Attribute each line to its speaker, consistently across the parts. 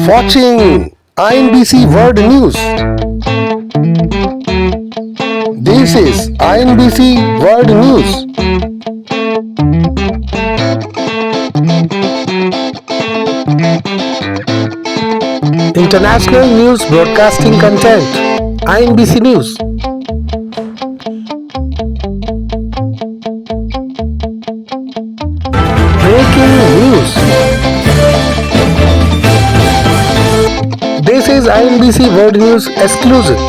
Speaker 1: watching INBC World News. This is INBC World News. International News Broadcasting Content. INBC News. Breaking news. This is INBC World News exclusive.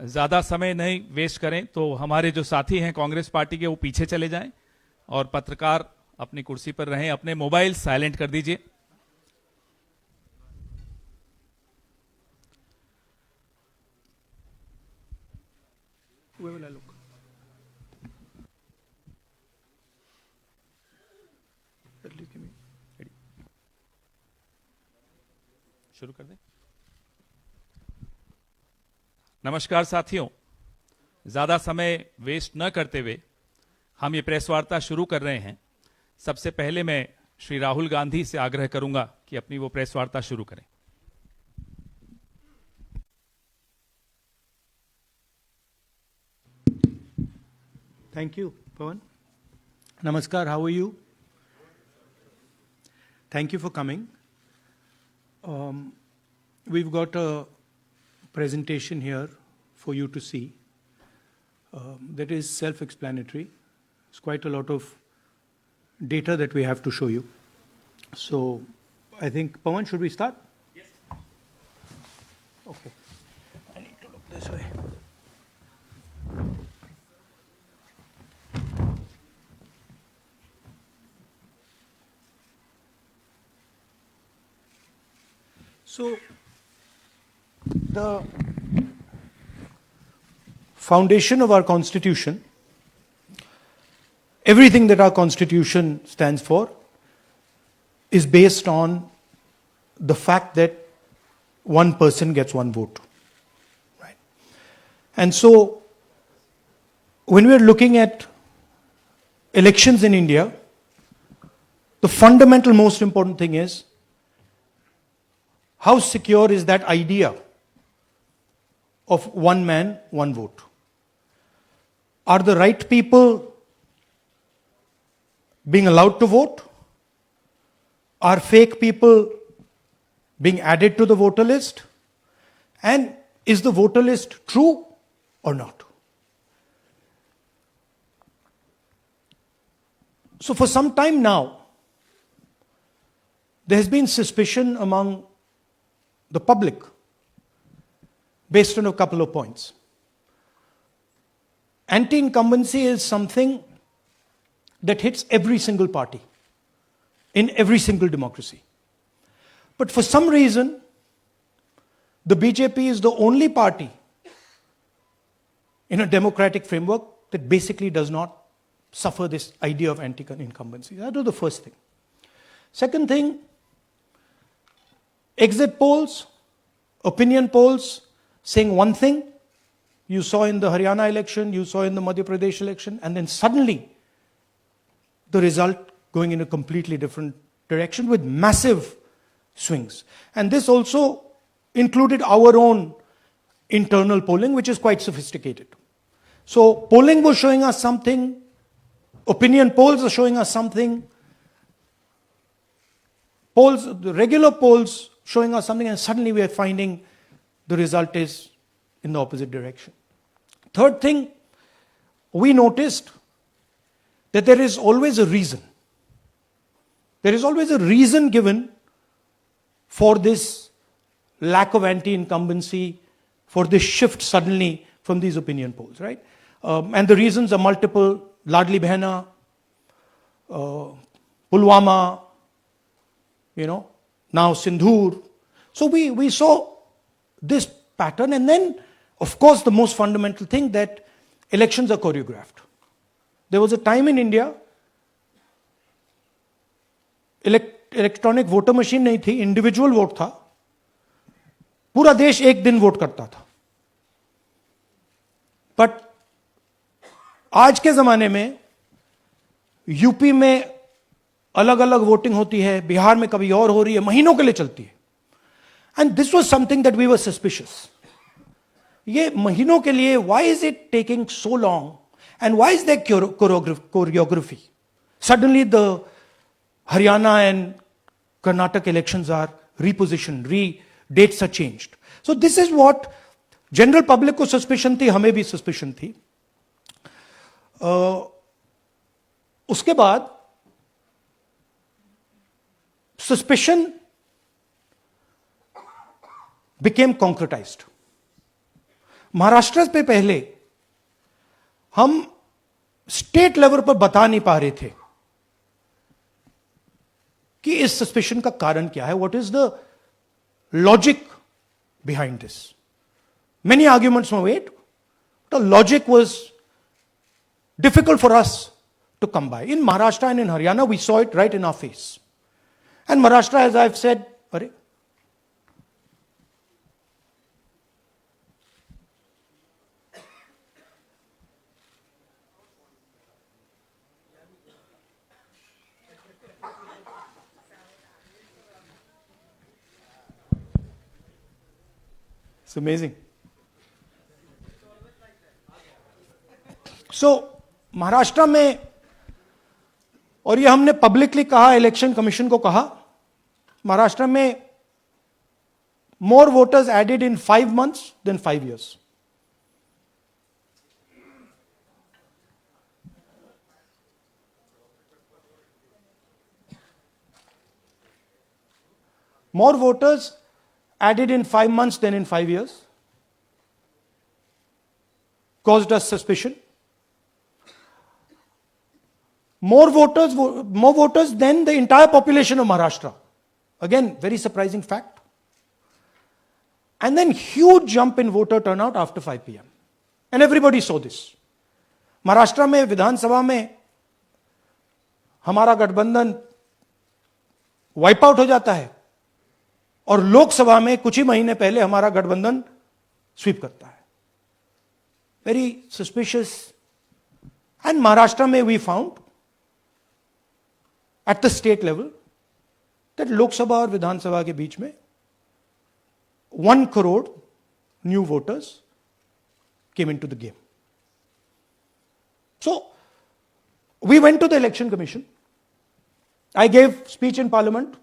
Speaker 2: ज़्यादा समय नहीं waste करें तो हमारे जो साथी हैं कांग्रेस पार्टी के वो पीछे चले जाएं और पत्रकार अपनी कुर्सी पर रहें। अपने मोबाइल साइलेंट कर दीजिए। शुरू कर दें। नमस्कार साथियों, ज्यादा समय वेस्ट न करते हुए हम ये प्रेस वार्ता शुरू कर रहे हैं। सबसे पहले मैं श्री राहुल गांधी से आग्रह करूंगा कि अपनी वो प्रेस वार्ता शुरू करें।
Speaker 3: Thank you, Pawan. Namaskar, how are you? Thank you for coming. We've got a presentation here for you to see that is self-explanatory. It's quite a lot of data that we have to show you. So I think, Pawan, should we start?
Speaker 2: Yes.
Speaker 3: Okay. I need to look this way. So the foundation of our Constitution, everything that our Constitution stands for, is based on the fact that one person gets one vote. Right? And so, when we are looking at elections in India, the fundamental, most important thing is how secure is that idea of one man, one vote? Are the right people being allowed to vote? Are fake people being added to the voter list? And is the voter list true or not? So for some time now, there has been suspicion among the public based on a couple of points. Anti-incumbency is something that hits every single party in every single democracy. But for some reason, the BJP is the only party in a democratic framework that basically does not suffer this idea of anti-incumbency. That was the first thing. Second thing, exit polls, opinion polls saying one thing. You saw in the Haryana election, you saw in the Madhya Pradesh election, and then suddenly the result going in a completely different direction with massive swings. And this also included our own internal polling, which is quite sophisticated. So polling was showing us something, opinion polls are showing us something, polls, the regular polls showing us something, and suddenly we are finding the result is in the opposite direction. Third thing, we noticed that there is always a reason. There is always a reason given for this lack of anti-incumbency, for this shift suddenly from these opinion polls, right? And the reasons are multiple. Ladli Behna, Pulwama, now Sindhur. So we saw this pattern, and then, of course, the most fundamental thing that elections are choreographed. There was a time in India, electronic voter machine नहीं थी, individual vote था, पूरा देश एक दिन vote करता था। But आज के जमाने में यूपी में अलग अलग वोटिंग होती है, बिहार में कभी और हो रही है, महीनों के लिए चलती है। And this was something that we were suspicious. ये महीनों के लिए, why is it taking so long and why is there choreography? Suddenly the Haryana and Karnataka elections are repositioned, dates are changed. So this is what general public को suspicion थी, हमें भी suspicion थी। उसके बाद suspicion became concretized. महाराष्ट्र पे पहले हम स्टेट लेवल पर बता नहीं पा रहे थे कि इस सस्पेशन का कारण क्या है, what is the logic behind this. Many arguments were made, the logic was difficult for us to come by. In Maharashtra and in Haryana we saw it right in our face. And Maharashtra, as I have said, अरे it's amazing. So Maharashtra में, और ये हमने publicly कहा, election commission को कहा, महाराष्ट्र में more voters added in 5 months than 5 years. More voters added in 5 months than in 5 years, caused us suspicion. More voters than the entire population of Maharashtra. Again, very surprising fact. And then huge jump in voter turnout after 5 p.m. And everybody saw this. Maharashtra में विधानसभा में हमारा गठबंधन wipe out हो जाता है और लोकसभा में कुछ ही महीने पहले हमारा गठबंधन स्वीप करता है। Very suspicious. एंड महाराष्ट्र में we found at the state level that Lok Sabha और विधानसभा के बीच में 1 crore new voters came into the game. So we went to the election commission. I gave speech in parliament.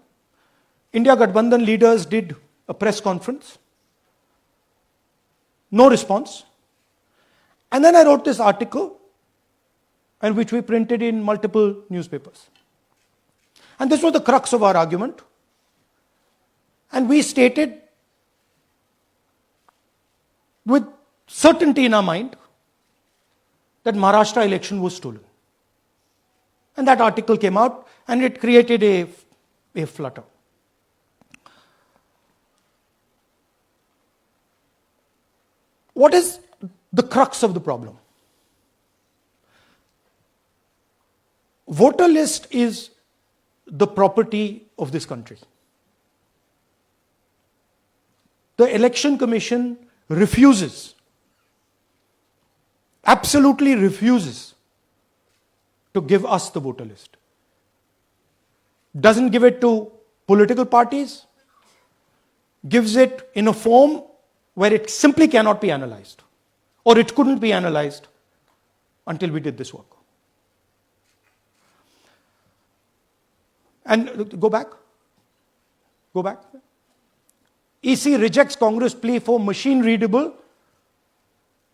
Speaker 3: India Gathbandhan leaders did a press conference. No response. And then I wrote this article, and which we printed in multiple newspapers. And this was the crux of our argument. And we stated with certainty in our mind that Maharashtra election was stolen. And that article came out, and it created a flutter. What is the crux of the problem? Voter list is the property of this country. The election commission refuses, absolutely refuses to give us the voter list. Doesn't give it to political parties, gives it in a form where it simply cannot be analyzed, or it couldn't be analyzed until we did this work. And go back. EC rejects Congress plea for machine readable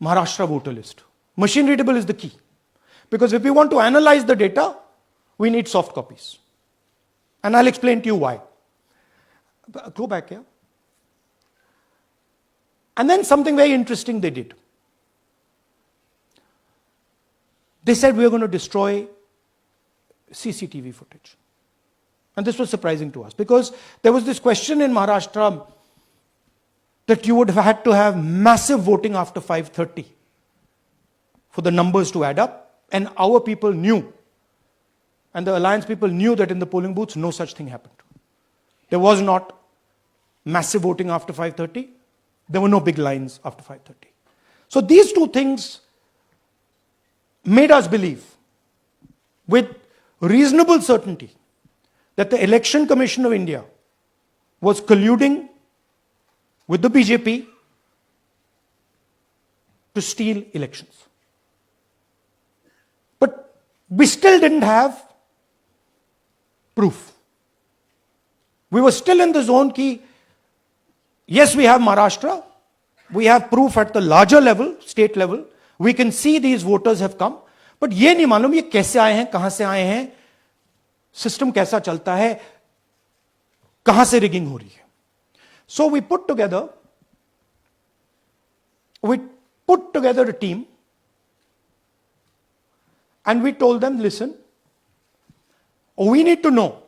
Speaker 3: Maharashtra voter list. Machine readable is the key. Because if we want to analyze the data, we need soft copies. And I'll explain to you why. Go back here. And then something very interesting they did. They said we are going to destroy CCTV footage. And this was surprising to us because there was this question in Maharashtra that you would have had to have massive voting after 5:30 for the numbers to add up. And our people knew, and the alliance people knew that in the polling booths no such thing happened. There was not massive voting after 5:30. There were no big lines after 5:30. So these two things made us believe with reasonable certainty that the Election Commission of India was colluding with the BJP to steal elections. But we still didn't have proof. We were still in the zone ki, yes, we have Maharashtra, we have proof at the larger level, state level, we can see these voters have come, but ये नहीं मालूम ये कैसे आए हैं, कहां से आए हैं, सिस्टम कैसा चलता है, कहां से रिगिंग हो रही है. So we put together a team and we told them, listen, we need to know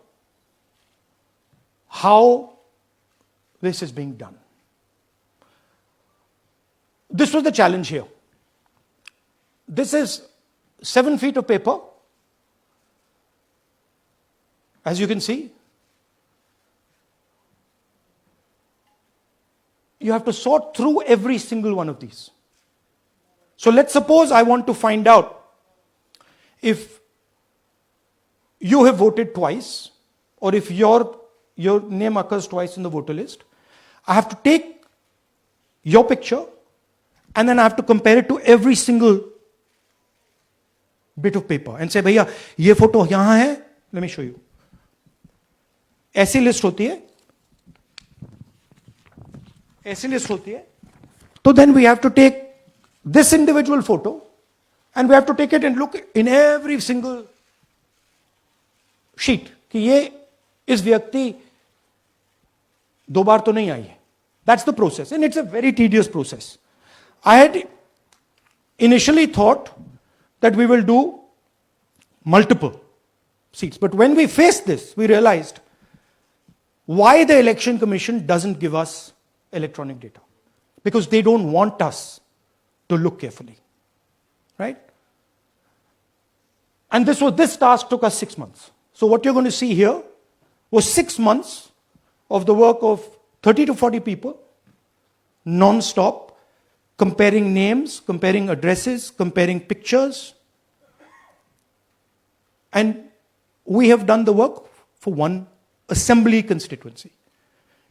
Speaker 3: how this is being done. This was the challenge here. This is 7 feet of paper. As you can see, you have to sort through every single one of these. So let's suppose I want to find out if you have voted twice or if your name occurs twice in the voter list. I have to take your picture and then I have to compare it to every single bit of paper and say, भैया ये photo यहां है, let me show you. ऐसी list होती है, ऐसी list होती है. So then we have to take this individual photo and we have to take it and look in every single sheet कि ये इस व्यक्ति दो बार तो नहीं आई है. That's the process and it's a very tedious process. I had initially thought that we will do multiple seats, but when we faced this, we realized why the Election Commission doesn't give us electronic data. Because they don't want us to look carefully. Right? And this task took us 6 months. So what you're going to see here was 6 months of the work of 30 to 40 people, non-stop, comparing names, comparing addresses, comparing pictures. And we have done the work for one assembly constituency.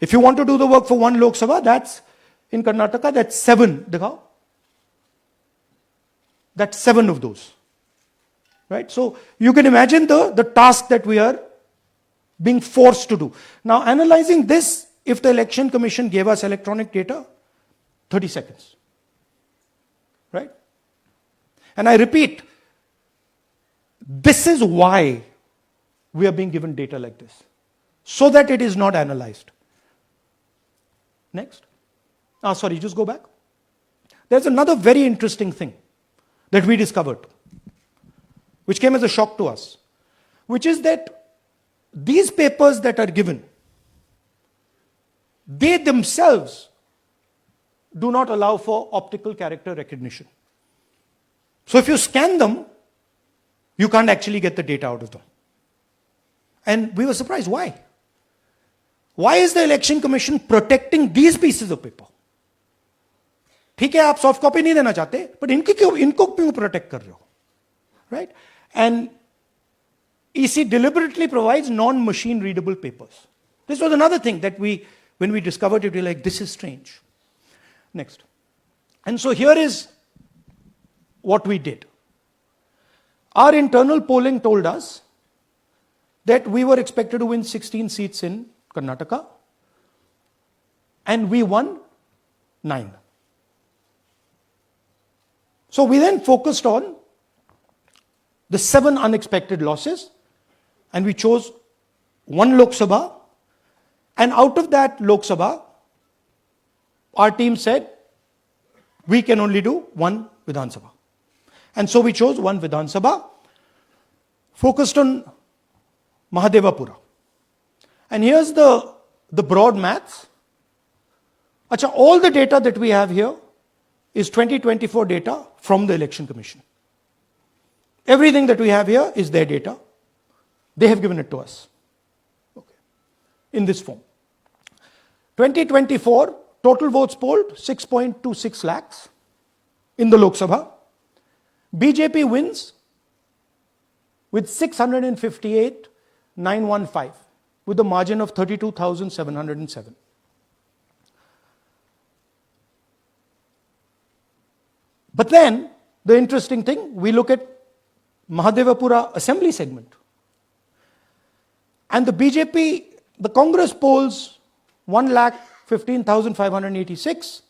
Speaker 3: If you want to do the work for one Lok Sabha, that's in Karnataka, that's 7. Dikhao. That's 7 of those. Right? So you can imagine the task that we are being forced to do. Now, analyzing this, if the Election Commission gave us electronic data, 30 seconds. Right? And I repeat, this is why we are being given data like this, so that it is not analyzed. Next. Sorry, just go back. There's another very interesting thing that we discovered, which came as a shock to us, which is that these papers that are given, they themselves do not allow for optical character recognition. So if you scan them, you can't actually get the data out of them. And we were surprised. Why? Why is the Election Commission protecting these pieces of paper? ठीक है, आप soft copy नहीं देना चाहते, but इनको क्यों protect कर रहे हो? Right? And EC deliberately provides non-machine readable papers. This was another thing that when we discovered it, we were like, this is strange. Next. And so here is what we did. Our internal polling told us that we were expected to win 16 seats in Karnataka, and we won 9. So we then focused on the 7 unexpected losses, and we chose 1 Lok Sabha, and out of that Lok Sabha, our team said, we can only do 1 Vidhan Sabha. And so we chose 1 Vidhan Sabha, focused on Mahadevapura. And here's the broad maths. Achha, all the data that we have here is 2024 data from the Election Commission. Everything that we have here is their data. They have given it to us. Okay. In this form. 2024 to Total votes polled 6.26 lakhs in the Lok Sabha. BJP wins with 658,915 with a margin of 32,707. But then, the interesting thing, we look at Mahadevapura assembly segment. And the BJP, the Congress polls 1,15,586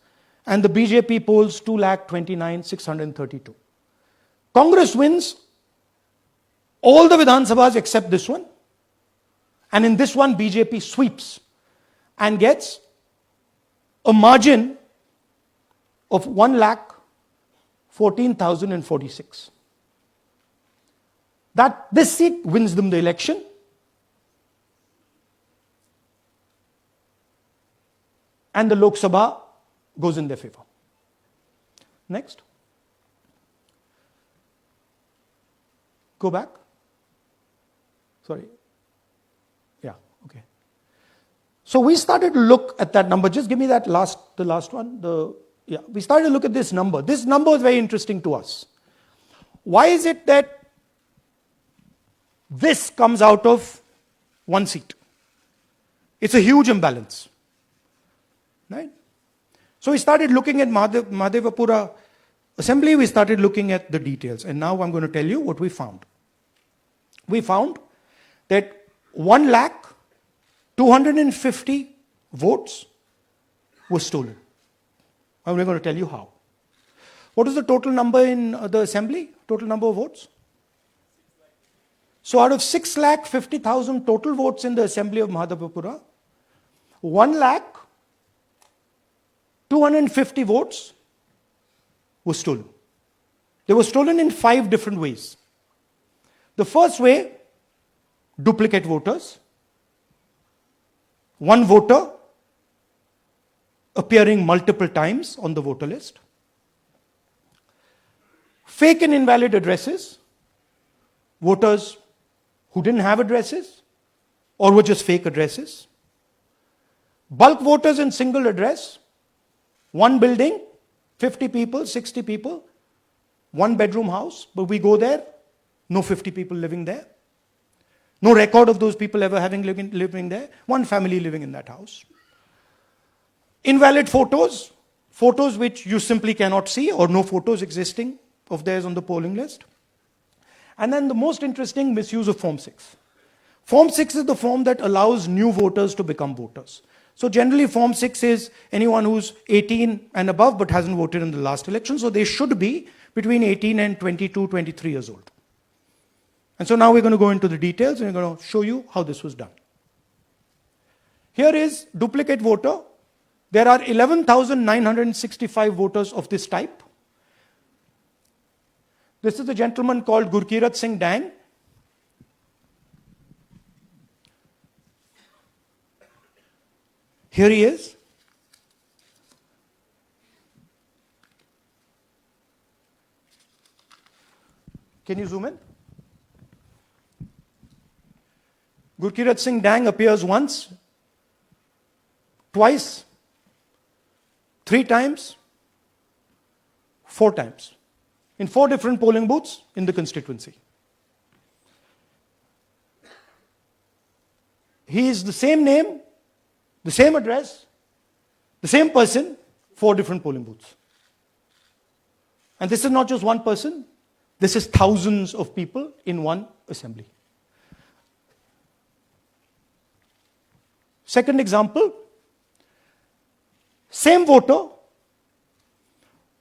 Speaker 3: and the BJP polls 2,29,632. Congress wins all the Vidhan Sabhas except this one. And in this one, BJP sweeps and gets a margin of 1,14,046. This seat wins them the election. And the Lok Sabha goes in their favor. Next. Go back. Sorry. Yeah, okay. So we started to look at that number. Just give me the last one. We started to look at this number. This number is very interesting to us. Why is it that this comes out of one seat? It's a huge imbalance. Right? So we started looking at Mahadevapura assembly, we started looking at the details. And now I'm going to tell you what we found. We found that 1,250,000 votes were stolen. And we're going to tell you how. What is the total number in the assembly? Total number of votes? So out of 6,50,000 total votes in the assembly of Mahadevapura, 1,250,000 votes were stolen. They were stolen in 5 different ways. The first way, duplicate voters. One voter appearing multiple times on the voter list. Fake and invalid addresses. Voters who didn't have addresses or were just fake addresses. Bulk voters in single address. One building, 50 people, 60 people, 1 bedroom house, but we go there, no 50 people living there. No record of those people ever having living there. One family living in that house. Invalid photos, photos which you simply cannot see or no photos existing of theirs on the polling list. And then the most interesting, misuse of Form 6. Form 6 is the form that allows new voters to become voters. So generally Form 6 is anyone who's 18 and above but hasn't voted in the last election. So they should be between 18 and 22, 23 years old. And so now we're going to go into the details and we're going to show you how this was done. Here is duplicate voter. There are 11,965 voters of this type. This is a gentleman called Gurkirat Singh Dang. Here he is. Can you zoom in? Gurkirat Singh Dang appears once, twice, 3 times, 4 times. In 4 different polling booths in the constituency. He is the same name, the same address, the same person, 4 different polling booths. And this is not just one person, this is thousands of people in one assembly. Second example, same voter,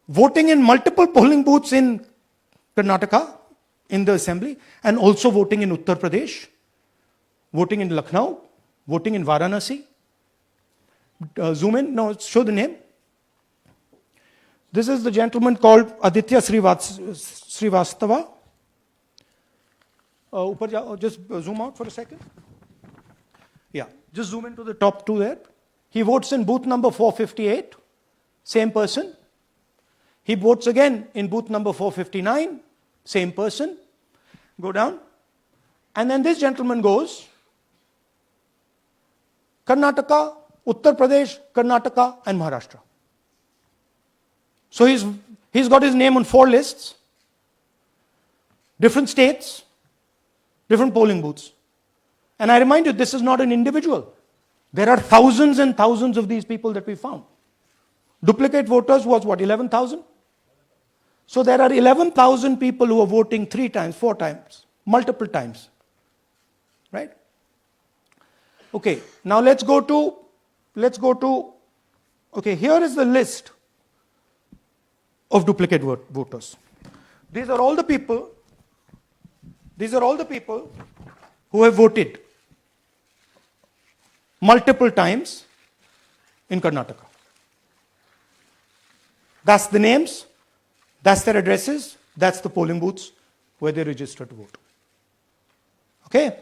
Speaker 3: voting in multiple polling booths in Karnataka, in the assembly, and also voting in Uttar Pradesh, voting in Lucknow, voting in Varanasi. Zoom in, no, show the name. This is the gentleman called Aditya Srivastava. Just zoom out for a second. Yeah, just zoom into the top 2 there. He votes in booth number 458, same person. He votes again in booth number 459, same person. Go down. And then this gentleman goes, Karnataka, Uttar Pradesh, Karnataka, and Maharashtra. So he's got his name on 4 lists, different states, different polling booths. And I remind you, this is not an individual. There are thousands and thousands of these people that we found. Duplicate voters was what, 11,000? So there are 11,000 people who are voting 3 times, 4 times, multiple times. Right? Okay, now let's go to, okay, here is the list of duplicate voters. These are all the people who have voted multiple times in Karnataka. That's the names, that's their addresses, that's the polling booths where they register to vote. Okay?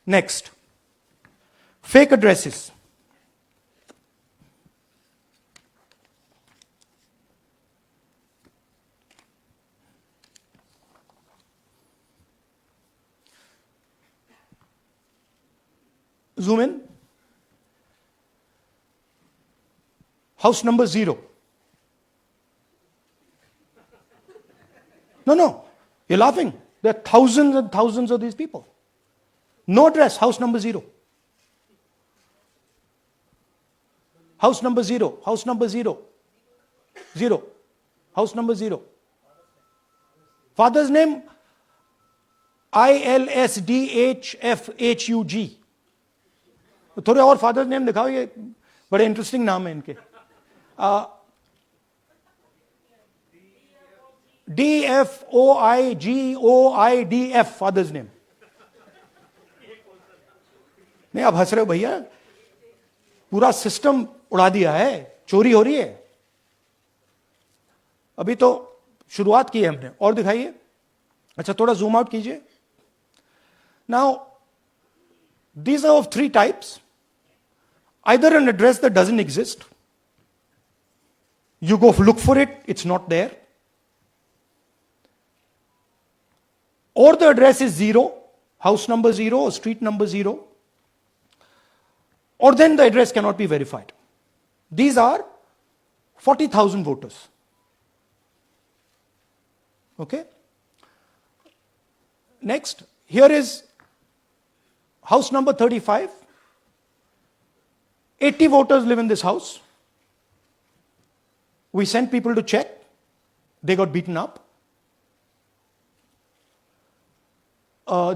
Speaker 3: Next, fake addresses. Zoom in. House number 0. No, you're laughing. There are thousands and thousands of these people. No address, house number 0. House number 0, house number 0. 0. House number 0. Father's name, ILSDHFHUG. थोड़े और father's name दिखाओ, ये बड़े interesting नाम है इनके. DFOIGOIDF father's name. नहीं, आप हंस रहे हो भैया, पूरा सिस्टम उड़ा दिया है, चोरी हो रही है. अभी तो शुरुआत की है हमने. और दिखाइए. अच्छा, थोड़ा जूम आउट कीजिए. Now these are of 3 types. Either an address that doesn't exist, you go look for it, it's not there, or the address is 0, house number 0 or street number 0, or then the address cannot be verified. These are 40,000 voters. Okay? Next, here is house number 35. 80 voters live in this house. We sent people to check. They got beaten up.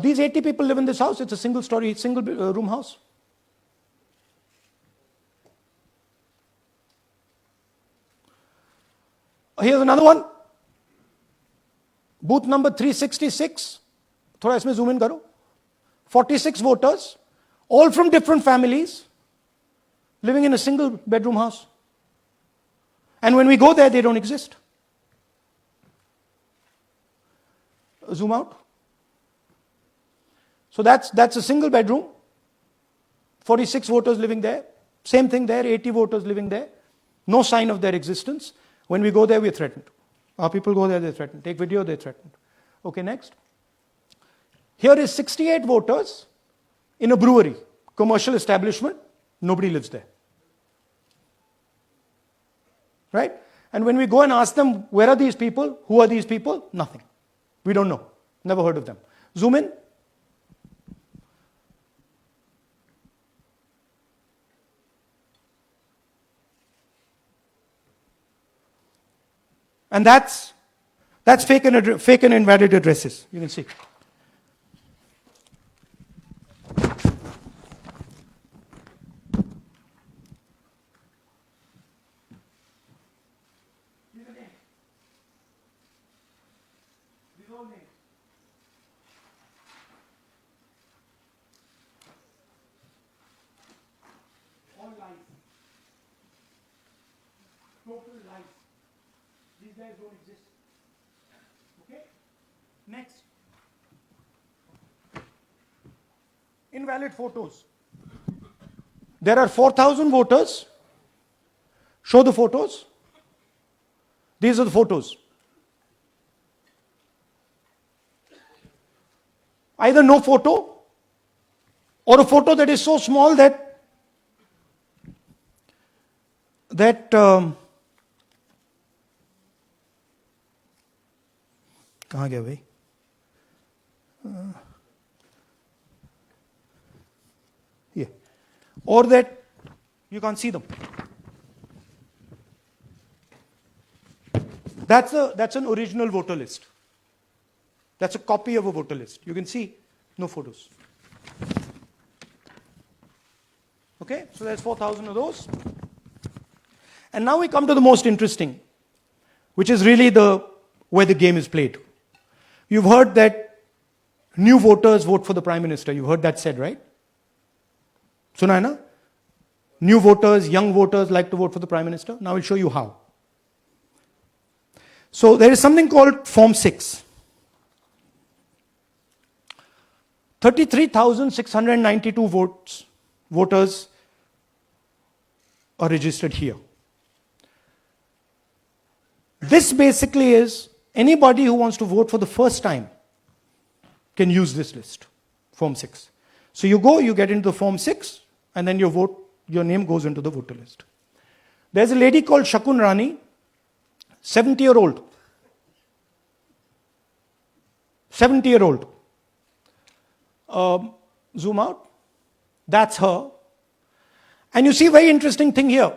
Speaker 3: These 80 people live in this house. It's a single room house. Here's another one. Booth number 366. थोड़ा इसमें zoom in करो. 46 voters, all from different families, living in a single bedroom house. And when we go there, they don't exist. Zoom out. So that's a single bedroom, 46 voters living there. Same thing there, 80 voters living there. No sign of their existence. When we go there, we're threatened. Our people go there, they're threatened. Take video, they're threatened. Okay, next. Here is 68 voters in a brewery, commercial establishment. Nobody lives there. Right? And when we go and ask them, where are these people? Who are these people? Nothing. We don't know. Never heard of them. Zoom in. And that's fake and invalid addresses. You can see. Total lies. These guys don't exist. Okay? Next. Invalid photos. There are 4,000 voters. Show the photos. These are the photos. Either no photo or a photo that is so small that that कहाँ गया भाई? Yeah. Or that you can't see them. That's an original voter list. That's a copy of a voter list. You can see no photos. Okay, so there's 4,000 of those. And now we come to the most interesting, which is really where the game is played. You've heard that new voters vote for the Prime Minister. You've heard that said, right? Suna hai na? New voters, young voters like to vote for the Prime Minister. Now I'll show you how. So there is something called Form 6. 33,692 voters are registered here. This basically is anybody who wants to vote for the first time can use this list, Form 6. So you go, you get into the Form 6, and then your name goes into the voter list. There's a lady called Shakun Rani, 70-year-old. 70-year-old. Zoom out. That's her. And you see a very interesting thing here.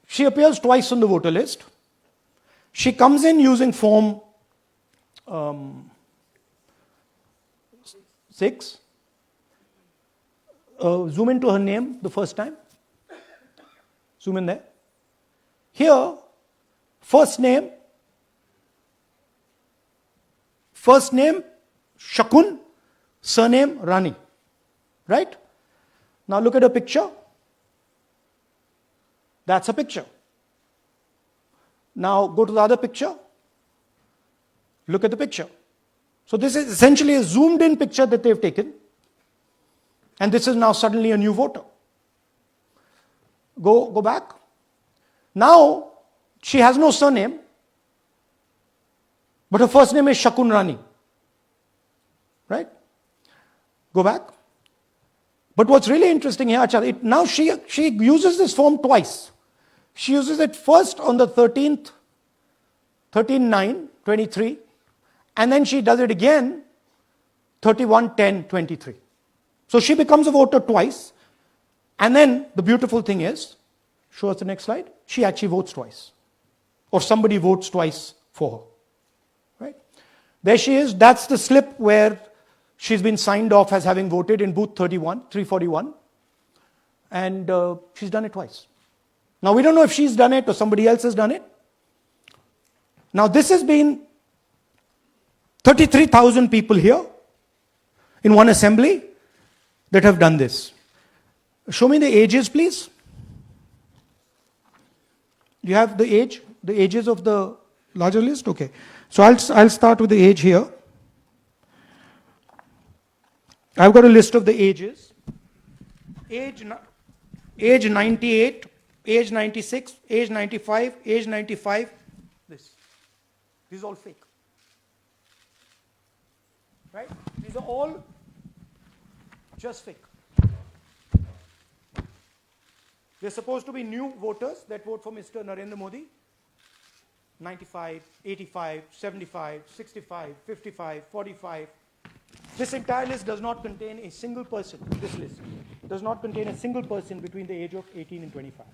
Speaker 3: She appears twice on the voter list. She comes in using Form 6. Zoom into her name the first time. Zoom in there. Here, first name Shakun, surname Rani. Right? Now look at her picture. That's a picture. Now go to the other picture. Look at the picture. So this is essentially a zoomed in picture that they've taken. And this is now suddenly a new voter. Go back. Now she has no surname, but her first name is Shakun Rani. Right? Go back. But what's really interesting here, now she uses this form twice. She uses it first on the 13th, 13/9/23, and then she does it again 31/10/23. So she becomes a voter twice, and then the beautiful thing is, show us the next slide, she actually votes twice. Or somebody votes twice for her. Right? There she is, that's the slip where she's been signed off as having voted in booth 341, and she's done it twice. Now we don't know if she's done it or somebody else has done it. Now this has been 33,000 people here in one assembly that have done this. Show me the ages, please. Do you have the ages of the larger list? Okay. So I'll start with the age here. I've got a list of the ages. Age 98, age 96, age 95, age 95. This is all fake. Right? These are all just fake. They're supposed to be new voters that vote for Mr. Narendra Modi. 95, 85, 75, 65, 55, 45. This entire list does not contain a single person. This list does not contain a single person between the age of 18 and 25.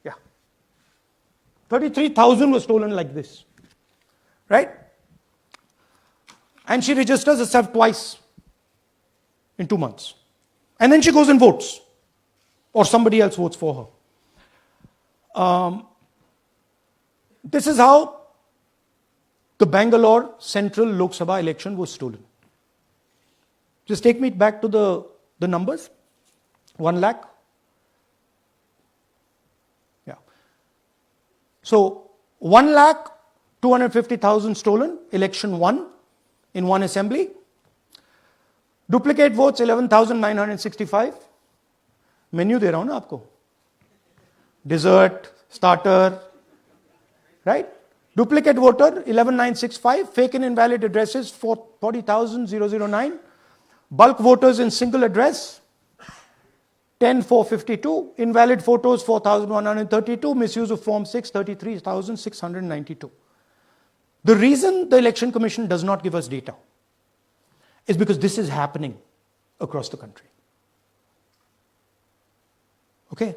Speaker 3: Yeah. 33,000 was stolen like this. Right? And she registers herself twice in 2 months. And then she goes and votes. Or somebody else votes for her. This is how the Bangalore Central Lok Sabha election was stolen. Just take me back to the numbers. 1 lakh. Yeah. So 1,250,000 stolen, election won in one assembly. Duplicate votes 11,965. Menu दे रहा हूं ना आपको. Dessert, starter, right? Duplicate voter 11,965. Fake and invalid addresses 40,009. Bulk voters in single address, 10,452. Invalid photos, 4,132. Misuse of Form 6, 33,692. The reason the Election Commission does not give us data is because this is happening across the country. Okay?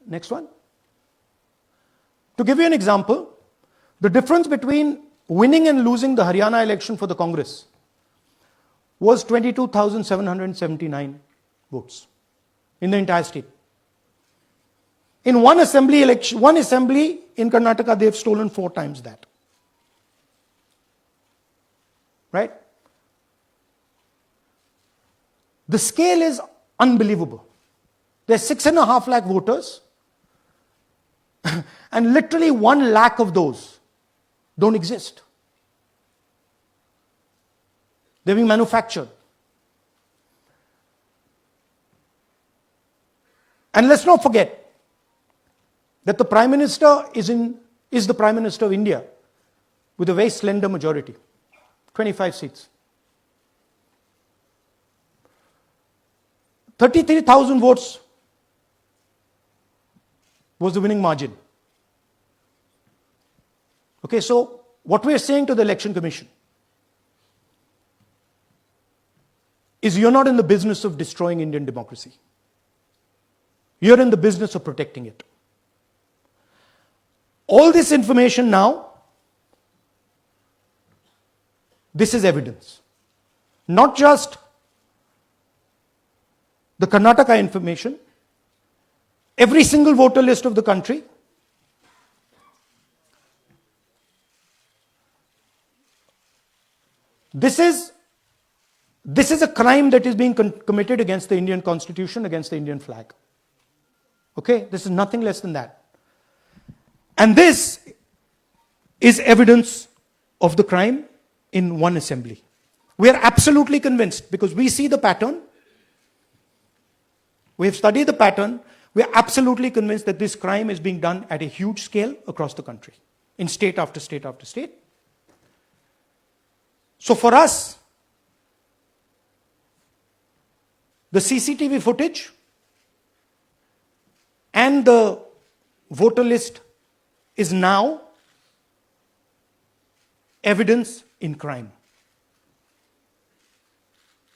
Speaker 3: Next one. To give you an example, the difference between winning and losing the Haryana election for the Congress was 22,779 votes in the entire state. In one assembly in Karnataka, they've stolen 4 times that. Right? The scale is unbelievable. There's 6.5 lakh voters, and literally 1 lakh of those don't exist. They're being manufactured. And let's not forget that the Prime Minister is the Prime Minister of India with a very slender majority, 25 seats. 33,000 votes was the winning margin. Okay, so what we are saying to the Election Commission is you're not in the business of destroying Indian democracy. You're in the business of protecting it. All this information now, this is evidence. Not just the Karnataka information, every single voter list of the country, this is a crime that is being committed against the Indian Constitution, against the Indian flag. Okay, this is nothing less than that. And this is evidence of the crime in one assembly. We are absolutely convinced because we see the pattern. We have studied the pattern. We are absolutely convinced that this crime is being done at a huge scale across the country, in state after state after state. So for us, the CCTV footage and the voter list is now evidence in crime.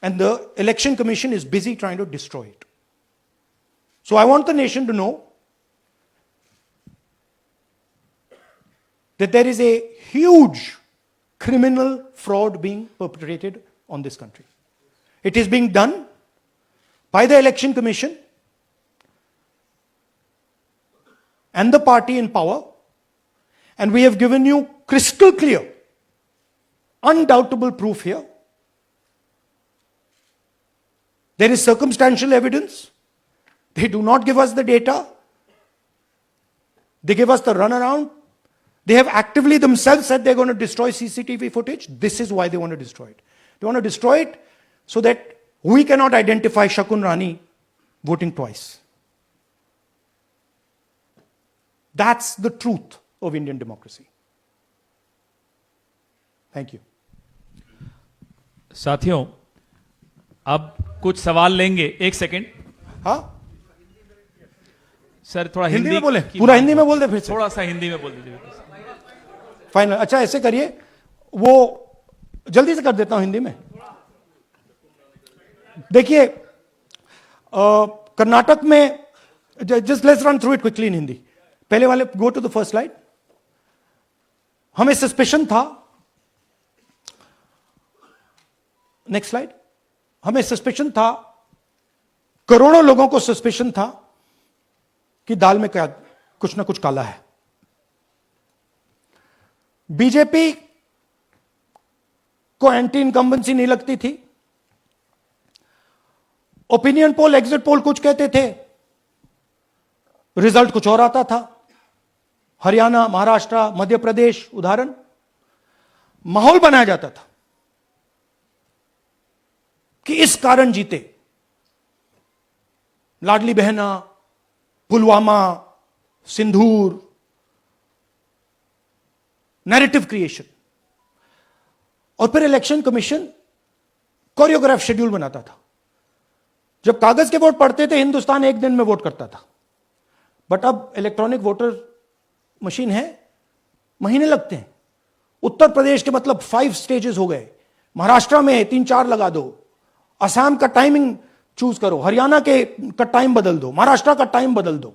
Speaker 3: And the Election Commission is busy trying to destroy it. So I want the nation to know that there is a huge criminal fraud being perpetrated on this country. It is being done by the Election Commission and the party in power, and we have given you crystal clear, undoubtable proof here. There is circumstantial evidence. They do not give us the data. They give us the runaround. They have actively themselves said they're going to destroy CCTV footage. This is why they want to destroy it. They want to destroy it so that we cannot identify Shakun Rani voting twice. That's the truth of Indian democracy. Thank you.
Speaker 2: साथियों, अब कुछ सवाल लेंगे. एक second.
Speaker 3: हाँ?
Speaker 2: Sir थोड़ा
Speaker 3: हिंदी
Speaker 2: हिंदी
Speaker 3: में बोले, पूरा हिंदी में बोल दे फिर से.
Speaker 2: थोड़ा सा हिंदी में बोल दीजिए.
Speaker 3: फाइनल. अच्छा ऐसे करिए, वो जल्दी से कर देता हूं हिंदी में. देखिए, कर्नाटक में, just let's run through it quickly in Hindi. पहले वाले, go to the first slide. हमें सस्पेशन था, नेक्स्ट स्लाइड. हमें सस्पेशन था, करोड़ों लोगों को सस्पेशन था कि दाल में क्या कुछ ना कुछ काला है. बीजेपी को एंटी इनकम्बेंसी नहीं लगती थी. ओपिनियन पोल, एग्जिट पोल कुछ कहते थे, रिजल्ट कुछ और आता था. हरियाणा, महाराष्ट्र, मध्य प्रदेश उदाहरण. माहौल बनाया जाता था कि इस कारण जीते. लाडली बहना, पुलवामा, सिंदूर, नैरेटिव क्रिएशन. और फिर इलेक्शन कमीशन कोरियोग्राफ शेड्यूल बनाता था। जब कागज के वोट पड़ते थे हिंदुस्तान एक दिन में वोट करता था, बट अब इलेक्ट्रॉनिक वोटर मशीन है, महीने लगते हैं। उत्तर प्रदेश के मतलब 5 स्टेजेस हो गए, महाराष्ट्र में 3-4 लगा दो, असम का टाइमिंग चूज करो, हरियाणा का टाइम बदल दो, महाराष्ट्र का टाइम बदल दो।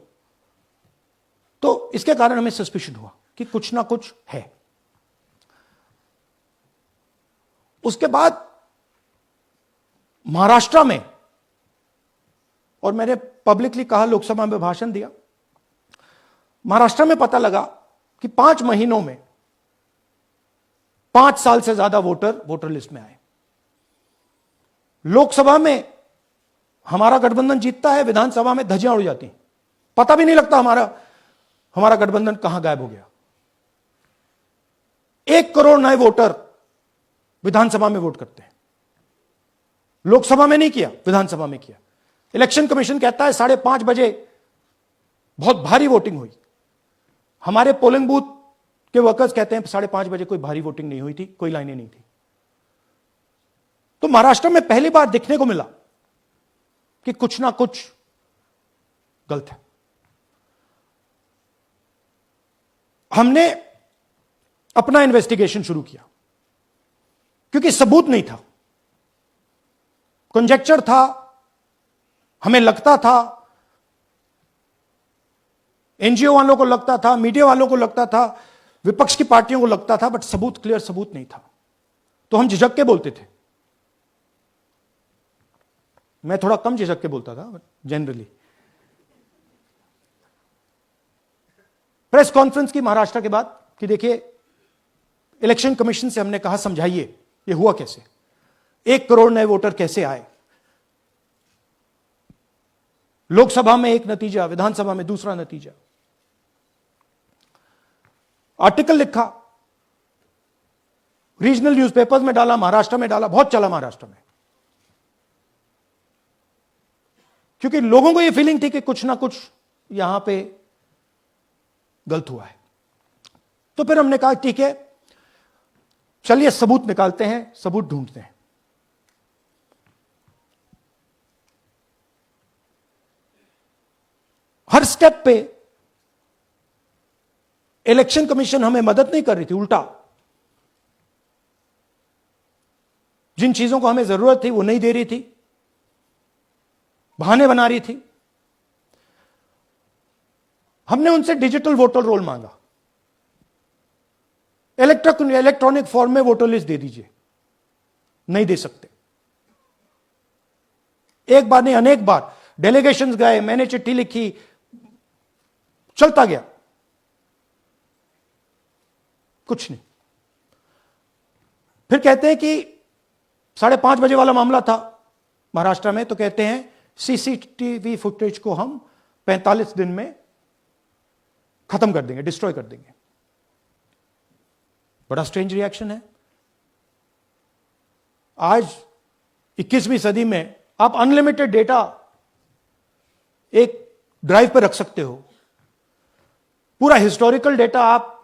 Speaker 3: तो इसके कारण हमें सस्पिशन हुआ कि कुछ ना कुछ है। उसके बाद महाराष्ट्र में, और मैंने पब्लिकली कहा, लोकसभा में भाषण दिया, महाराष्ट्र में पता लगा कि 5 महीनों में 5 साल से ज्यादा वोटर लिस्ट में आए। लोकसभा में हमारा गठबंधन जीतता है, विधानसभा में धज्जियां उड़ जाती हैं, पता भी नहीं लगता हमारा गठबंधन कहां गायब हो गया। 1 करोड़ नए वोटर विधानसभा में वोट करते हैं, लोकसभा में नहीं किया, विधानसभा में किया। इलेक्शन कमीशन कहता है 5:30 बजे बहुत भारी वोटिंग हुई। हमारे पोलिंग बूथ के वर्कर्स कहते हैं 5:30 बजे कोई भारी वोटिंग नहीं हुई थी, कोई लाइनें नहीं थी। तो महाराष्ट्र में पहली बार देखने को मिला कि कुछ ना कुछ गलत है। हमने अपना इन्वेस्टिगेशन शुरू किया क्योंकि सबूत नहीं था, कंजेक्चर था, हमें लगता था, एनजीओ वालों को लगता था, मीडिया वालों को लगता था, विपक्ष की पार्टियों को लगता था, बट सबूत, क्लियर सबूत नहीं था। तो हम झिझक के बोलते थे। मैं थोड़ा कम झिझक के बोलता था, बट जनरली। प्रेस कॉन्फ्रेंस की महाराष्ट्र के बाद कि देखिए, इलेक्शन कमीशन से हमने कहा समझाइए ये हुआ कैसे, 1 करोड़ नए वोटर कैसे आए, लोकसभा में एक नतीजा, विधानसभा में दूसरा नतीजा। आर्टिकल लिखा, रीजनल न्यूज़पेपर्स में डाला, महाराष्ट्र में डाला, बहुत चला महाराष्ट्र में, क्योंकि लोगों को यह फीलिंग थी कि कुछ ना कुछ यहां पे गलत हुआ है। तो फिर हमने कहा ठीक है, चलिए सबूत निकालते हैं, सबूत ढूंढते हैं। हर स्टेप पे इलेक्शन कमीशन हमें मदद नहीं कर रही थी, उल्टा जिन चीजों को हमें जरूरत थी वो नहीं दे रही थी, बहाने बना रही थी। हमने उनसे डिजिटल वोटर रोल मांगा, इलेक्ट्रॉनिक फॉर्म में वोटर लिस्ट दे दीजिए, नहीं दे सकते। एक बार नहीं, अनेक बार डेलीगेशंस गए, मैंने चिट्ठी लिखी, चलता गया, कुछ नहीं। फिर कहते हैं कि 5:30 बजे वाला मामला था महाराष्ट्र में, तो कहते हैं सीसीटीवी फुटेज को हम 45 दिन में खत्म कर देंगे, डिस्ट्रॉय कर देंगे। बड़ा स्ट्रेंज रिएक्शन है। आज 21वीं सदी में आप अनलिमिटेड डेटा एक ड्राइव पर रख सकते हो, पूरा हिस्टोरिकल डेटा आप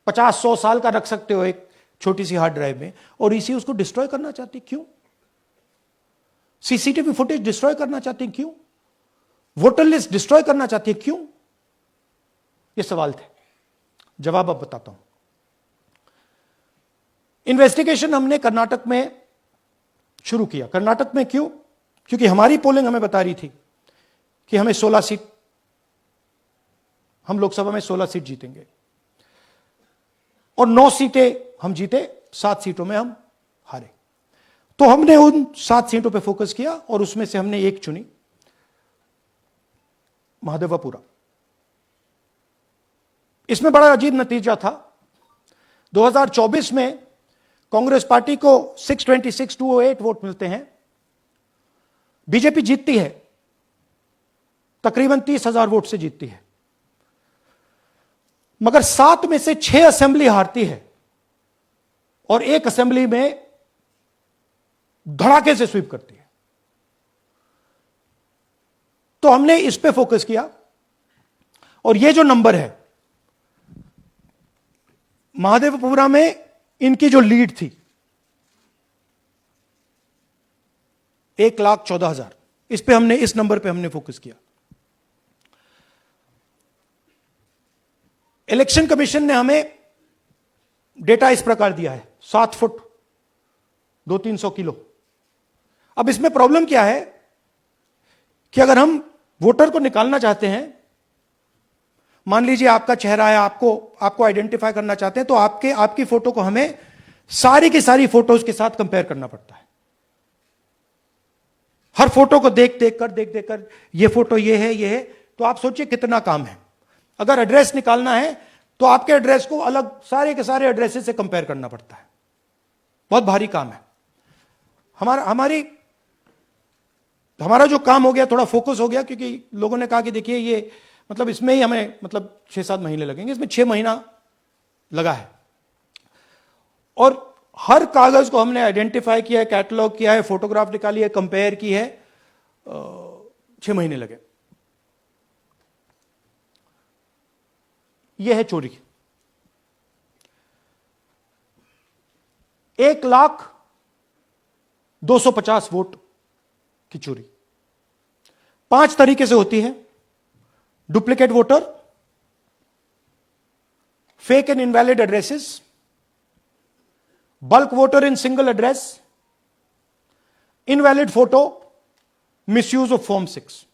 Speaker 3: 50-100 साल का रख सकते हो एक छोटी सी हार्ड ड्राइव में, और इसी उसको डिस्ट्रॉय करना चाहती, क्यों? सीसीटीवी फुटेज डिस्ट्रॉय करना चाहती, क्यों? वोटर लिस्ट डिस्ट्रॉय करना चाहती है, क्यों? ये सवाल थे, जवाब अब बताता हूं। इन्वेस्टिगेशन हमने कर्नाटक में शुरू किया। कर्नाटक में क्यों? क्योंकि हमारी पोलिंग हमें बता रही थी कि हमें 16 सीट, हम लोकसभा में 16 सीट जीतेंगे, और 9 सीटें हम जीते, 7 सीटों में हम हारे। तो हमने उन 7 सीटों पे फोकस किया, और उसमें से हमने एक चुनी, महादेवपुरा। इसमें बड़ा अजीब नतीजा था। 2024 में कांग्रेस पार्टी को 626-208 वोट मिलते हैं, बीजेपी जीतती है, तकरीबन 30,000 वोट से जीतती है, मगर 7 में से 6 असेंबली हारती है, और 1 असेंबली में धड़ाके से स्वीप करती है। तो हमने इस पे फोकस किया, और ये जो नंबर है, महादेवपुरा में इनकी जो लीड थी 1,14,000। इस पे हमने, इस नंबर पे हमने फोकस किया। इलेक्शन कमीशन ने हमें डेटा इस प्रकार दिया है, 7 फुट 200-300 किलो। अब इसमें प्रॉब्लम क्या है कि अगर हम वोटर को निकालना चाहते हैं, मान लीजिए आपका चेहरा है, आपको आइडेंटिफाई करना चाहते हैं, तो आपकी फोटो को हमें सारी की सारी फोटोज के साथ कंपेयर करना पड़ता है। हर फोटो को देख कर ये फोटो ये है, तो आप सोचिए कितना काम है। अगर एड्रेस निकालना है तो आपके एड्रेस को अलग सारे के सारे एड्रेसेस से कंपेयर करना पड़ता है। बहुत भारी काम है। हमारा जो काम हो गया, थोड़ा फोकस हो गया, क्योंकि लोगों ने कहा कि देखिए ये मतलब इसमें ही हमें मतलब 6-7 महीने लगेंगे, इसमें 6 महीना लगा है। और हर कागज को हमने आइडेंटिफाई किया है, कैटलॉग किया है, फोटोग्राफ निकाली है, कंपेयर की है, 6 महीने लगे। यह है चोरी। 1,02,50 वोट की चोरी 5 तरीके से होती है। Duplicate voter, fake and invalid addresses, bulk voter in single address, invalid photo, misuse of form 6।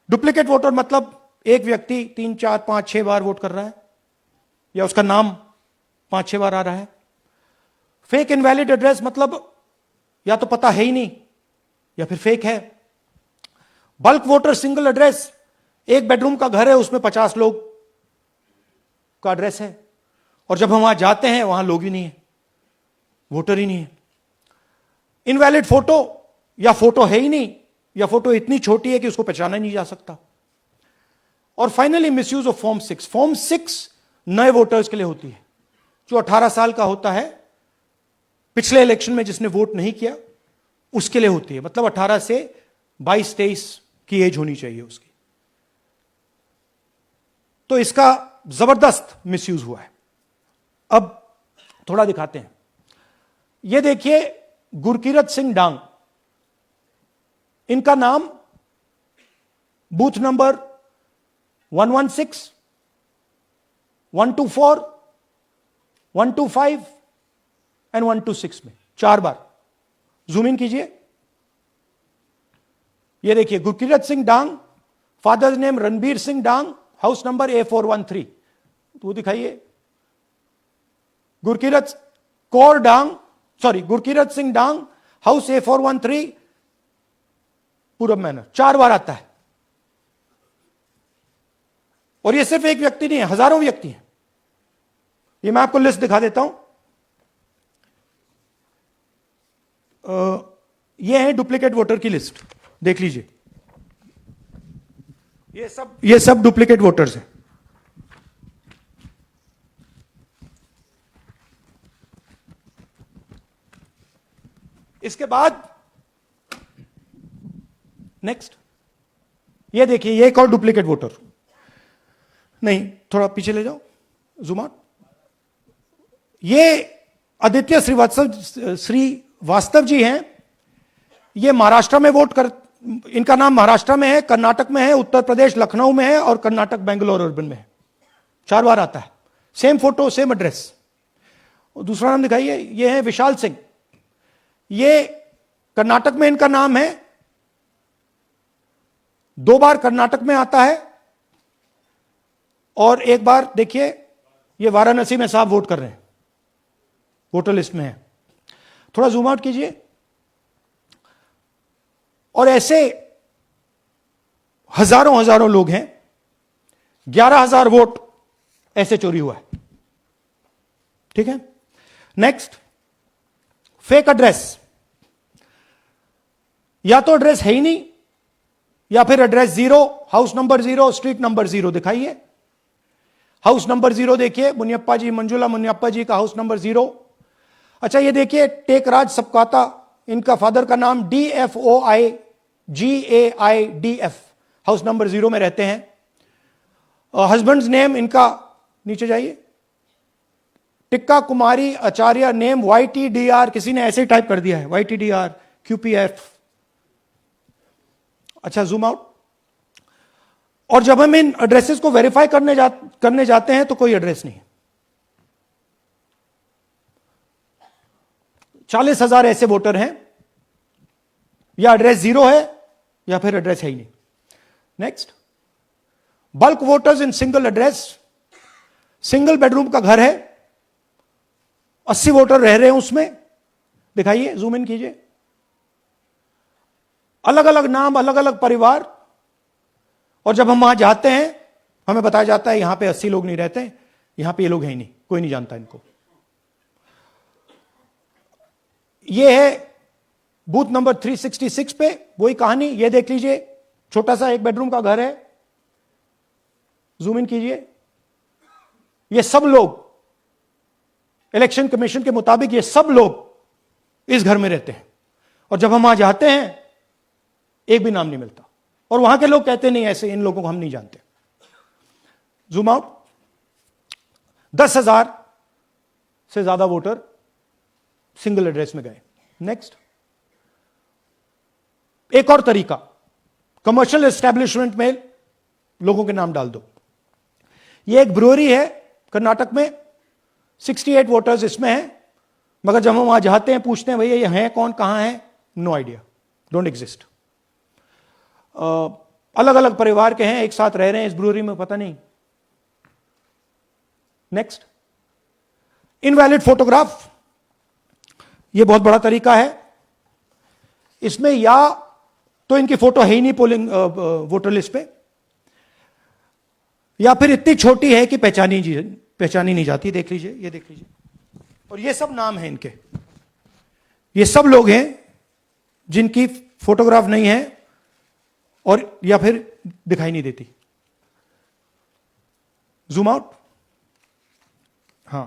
Speaker 3: Duplicate voter मतलब एक व्यक्ति 3, 4, 5, 6 बार वोट कर रहा है, या उसका नाम 5-6 बार आ रहा है। फेक इनवैलिड एड्रेस मतलब या तो पता है ही नहीं या फिर फेक है। बल्क वोटर सिंगल एड्रेस, एक बेडरूम का घर है, उसमें 50 लोग का एड्रेस है, और जब हम वहां जाते हैं वहां लोग ही नहीं है, वोटर ही नहीं है। इनवैलिड फोटो, या फोटो है ही नहीं, या फोटो इतनी छोटी है कि उसको पहचाना नहीं जा सकता। और finally misuse of form 6। Form 6 नए वोटर्स के लिए होती है, जो 18 साल का होता है, पिछले इलेक्शन में जिसने वोट नहीं किया उसके लिए होती है। मतलब 18 से 22-23 की एज होनी चाहिए उसकी। तो इसका जबरदस्त मिसयूज हुआ है। अब थोड़ा दिखाते हैं। यह देखिए, गुरकीरत सिंह डांग, इनका नाम बूथ नंबर 116, 124, 125 एंड 126 में 4 बार। जूम इन कीजिए। यह देखिए, गुरकीरत सिंह डांग, फादर्स नेम रणबीर सिंह डांग, हाउस नंबर A413। तो दिखाइए, गुरकीरत सिंह डांग, हाउस A413, पूरब मैनर। 4 बार आता है। और यह सिर्फ एक व्यक्ति नहीं है, हजारों व्यक्ति हैं। ये मैं आपको लिस्ट दिखा देता हूं। यह है डुप्लीकेट वोटर की लिस्ट, देख लीजिए। ये सब डुप्लीकेट वोटर्स हैं। इसके बाद नेक्स्ट, ये देखिए, ये एक और डुप्लीकेट वोटर। नहीं, थोड़ा पीछे ले जाओ, जूम आउट। ये आदित्य श्रीवास्तव जी हैं। ये महाराष्ट्र में इनका नाम महाराष्ट्र में है, कर्नाटक में है, उत्तर प्रदेश लखनऊ में है, और कर्नाटक बेंगलोर अर्बन में है। 4 बार आता है। Same photo, same address. दूसरा नाम दिखाइए। ये है विशाल सिंह। ये कर्नाटक में इनका नाम है, 2 बार कर्नाटक में आता है, और 1 बार देखिए ये वाराणसी में साहब वोट कर रहे हैं, वोटर लिस्ट में है। थोड़ा जूम आउट कीजिए। और ऐसे हजारों लोग हैं। 11,000 वोट ऐसे चोरी हुआ है। ठीक है। Next, fake address. या तो एड्रेस है ही नहीं, या फिर address 0, house number 0, street number 0। दिखाइए, हाउस नंबर 0 देखिए, मुनियप्पा जी, मंजुला मुनियप्पा जी का हाउस नंबर 0। अच्छा, ये देखिए, टेकराज सबकाता, इनका फादर का नाम DFOIGAIDF, हाउस नंबर 0 में रहते हैं। हस्बैंड्स नेम इनका, नीचे जाइए, टिक्का कुमारी आचार्य, नेम YTDR, किसी ने ऐसे ही टाइप कर दिया है, YTDR QPF। अच्छा, जूम आउट। और जब हम इन एड्रेसेस को वेरीफाई करने जाते हैं तो कोई एड्रेस नहीं है। 40,000 ऐसे वोटर हैं, या एड्रेस जीरो है या फिर एड्रेस है ही नहीं। Next, bulk voters in single address. Single bedroom का घर है, 80 वोटर रह रहे हैं उसमें, दिखाइए, जूम इन कीजिए। अलग अलग नाम, अलग अलग परिवार, और जब हम वहां जाते हैं हमें बताया जाता है यहां पे 80 लोग नहीं रहते, यहां पे ये लोग हैं ही नहीं, कोई नहीं जानता इनको। ये है बूथ नंबर 366 पे वही कहानी। ये देख लीजिए, छोटा सा एक बेडरूम का घर है, जूम इन कीजिए। ये सब लोग, इलेक्शन कमीशन के मुताबिक ये सब लोग इस घर में रहते हैं, और जब हम वहां जाते हैं एक भी नाम नहीं मिलता, और वहां के लोग कहते नहीं ऐसे, इन लोगों को हम नहीं जानते। Zoom out. 10,000 से ज्यादा वोटर सिंगल एड्रेस में गए। नेक्स्ट, एक और तरीका, कमर्शियल एस्टेब्लिशमेंट में लोगों के नाम डाल दो। ये एक ब्रूअरी है कर्नाटक में, 68 वोटर्स इसमें हैं, मगर जब हम वहां जाते हैं पूछते हैं भैया ये हैं कौन, कहां है, नो आइडिया, डोंट एग्जिस्ट। अलग अलग परिवार के हैं, एक साथ रह रहे हैं इस ब्रूअरी में, पता नहीं। Next, invalid photograph. यह बहुत बड़ा तरीका है। इसमें या तो इनकी फोटो है ही नहीं पोलिंग वोटर लिस्ट पे, या फिर इतनी छोटी है कि पहचानी नहीं जाती। देख लीजिए, ये देख लीजिए, और ये सब नाम है इनके। ये सब लोग हैं जिनकी फोटोग्राफ नहीं है और या फिर दिखाई नहीं देती। Zoom out. हां,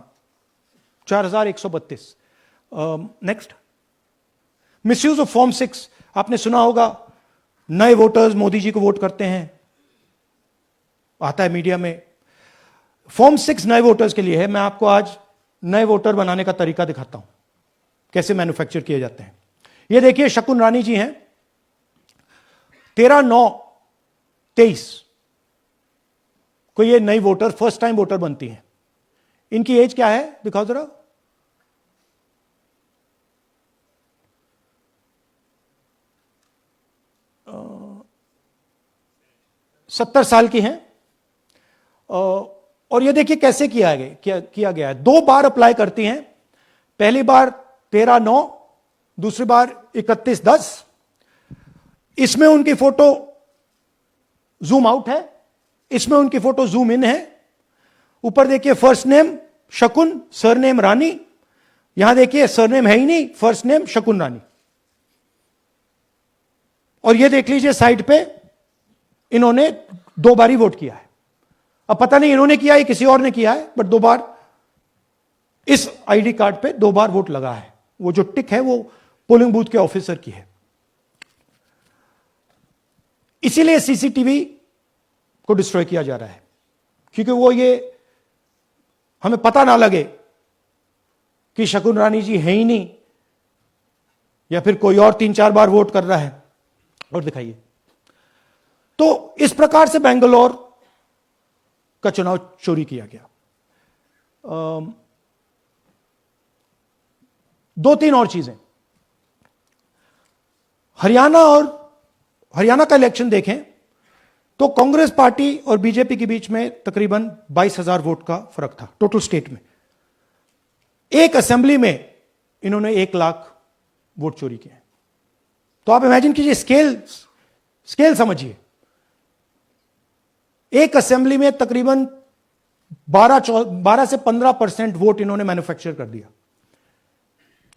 Speaker 3: 4132। Next, misuse of form 6। आपने सुना होगा नए वोटर्स मोदी जी को वोट करते हैं, आता है मीडिया में। फॉर्म 6 नए वोटर्स के लिए है। मैं आपको आज नए वोटर बनाने का तरीका दिखाता हूं, कैसे मैन्युफैक्चर किए जाते हैं। ये देखिए, शकुन रानी जी हैं, 13/9/23 को ये नई वोटर, फर्स्ट टाइम वोटर बनती हैं। इनकी एज क्या है, दिखाओ जरा। अ, 70 साल की हैं। और ये देखिए कैसे किया गया है। 2 बार अप्लाई करती हैं। पहली बार 13/9, दूसरी बार 31/10। इसमें उनकी फोटो जूम आउट है, इसमें उनकी फोटो जूम इन है। ऊपर देखिए फर्स्ट नेम शकुन, सरनेम रानी। यहां देखिए सरनेम है ही नहीं, फर्स्ट नेम शकुन रानी। और ये देख लीजिए साइड पे इन्होंने 2 बार ही वोट किया है। अब पता नहीं इन्होंने किया है किसी और ने किया है, बट 2 बार इस आईडी कार्ड पे 2 बार वोट लगा है। वो जो टिक है वो पोलिंग बूथ के ऑफिसर की है। इसीलिए सीसीटीवी को डिस्ट्रॉय किया जा रहा है, क्योंकि वो ये हमें पता ना लगे कि शकुन रानी जी है ही नहीं, या फिर कोई और 3-4 बार वोट कर रहा है। और दिखाइए, तो इस प्रकार से बेंगलोर का चुनाव चोरी किया गया। 2-3 और चीजें। हरियाणा का इलेक्शन देखें तो कांग्रेस पार्टी और बीजेपी के बीच में तकरीबन 22,000 वोट का फर्क था टोटल स्टेट में। एक असेंबली में इन्होंने 1 लाख वोट चोरी किए। तो आप इमेजिन कीजिए, स्केल समझिए। एक असेंबली में तकरीबन 12 से 15% वोट इन्होंने मैन्युफैक्चर कर दिया।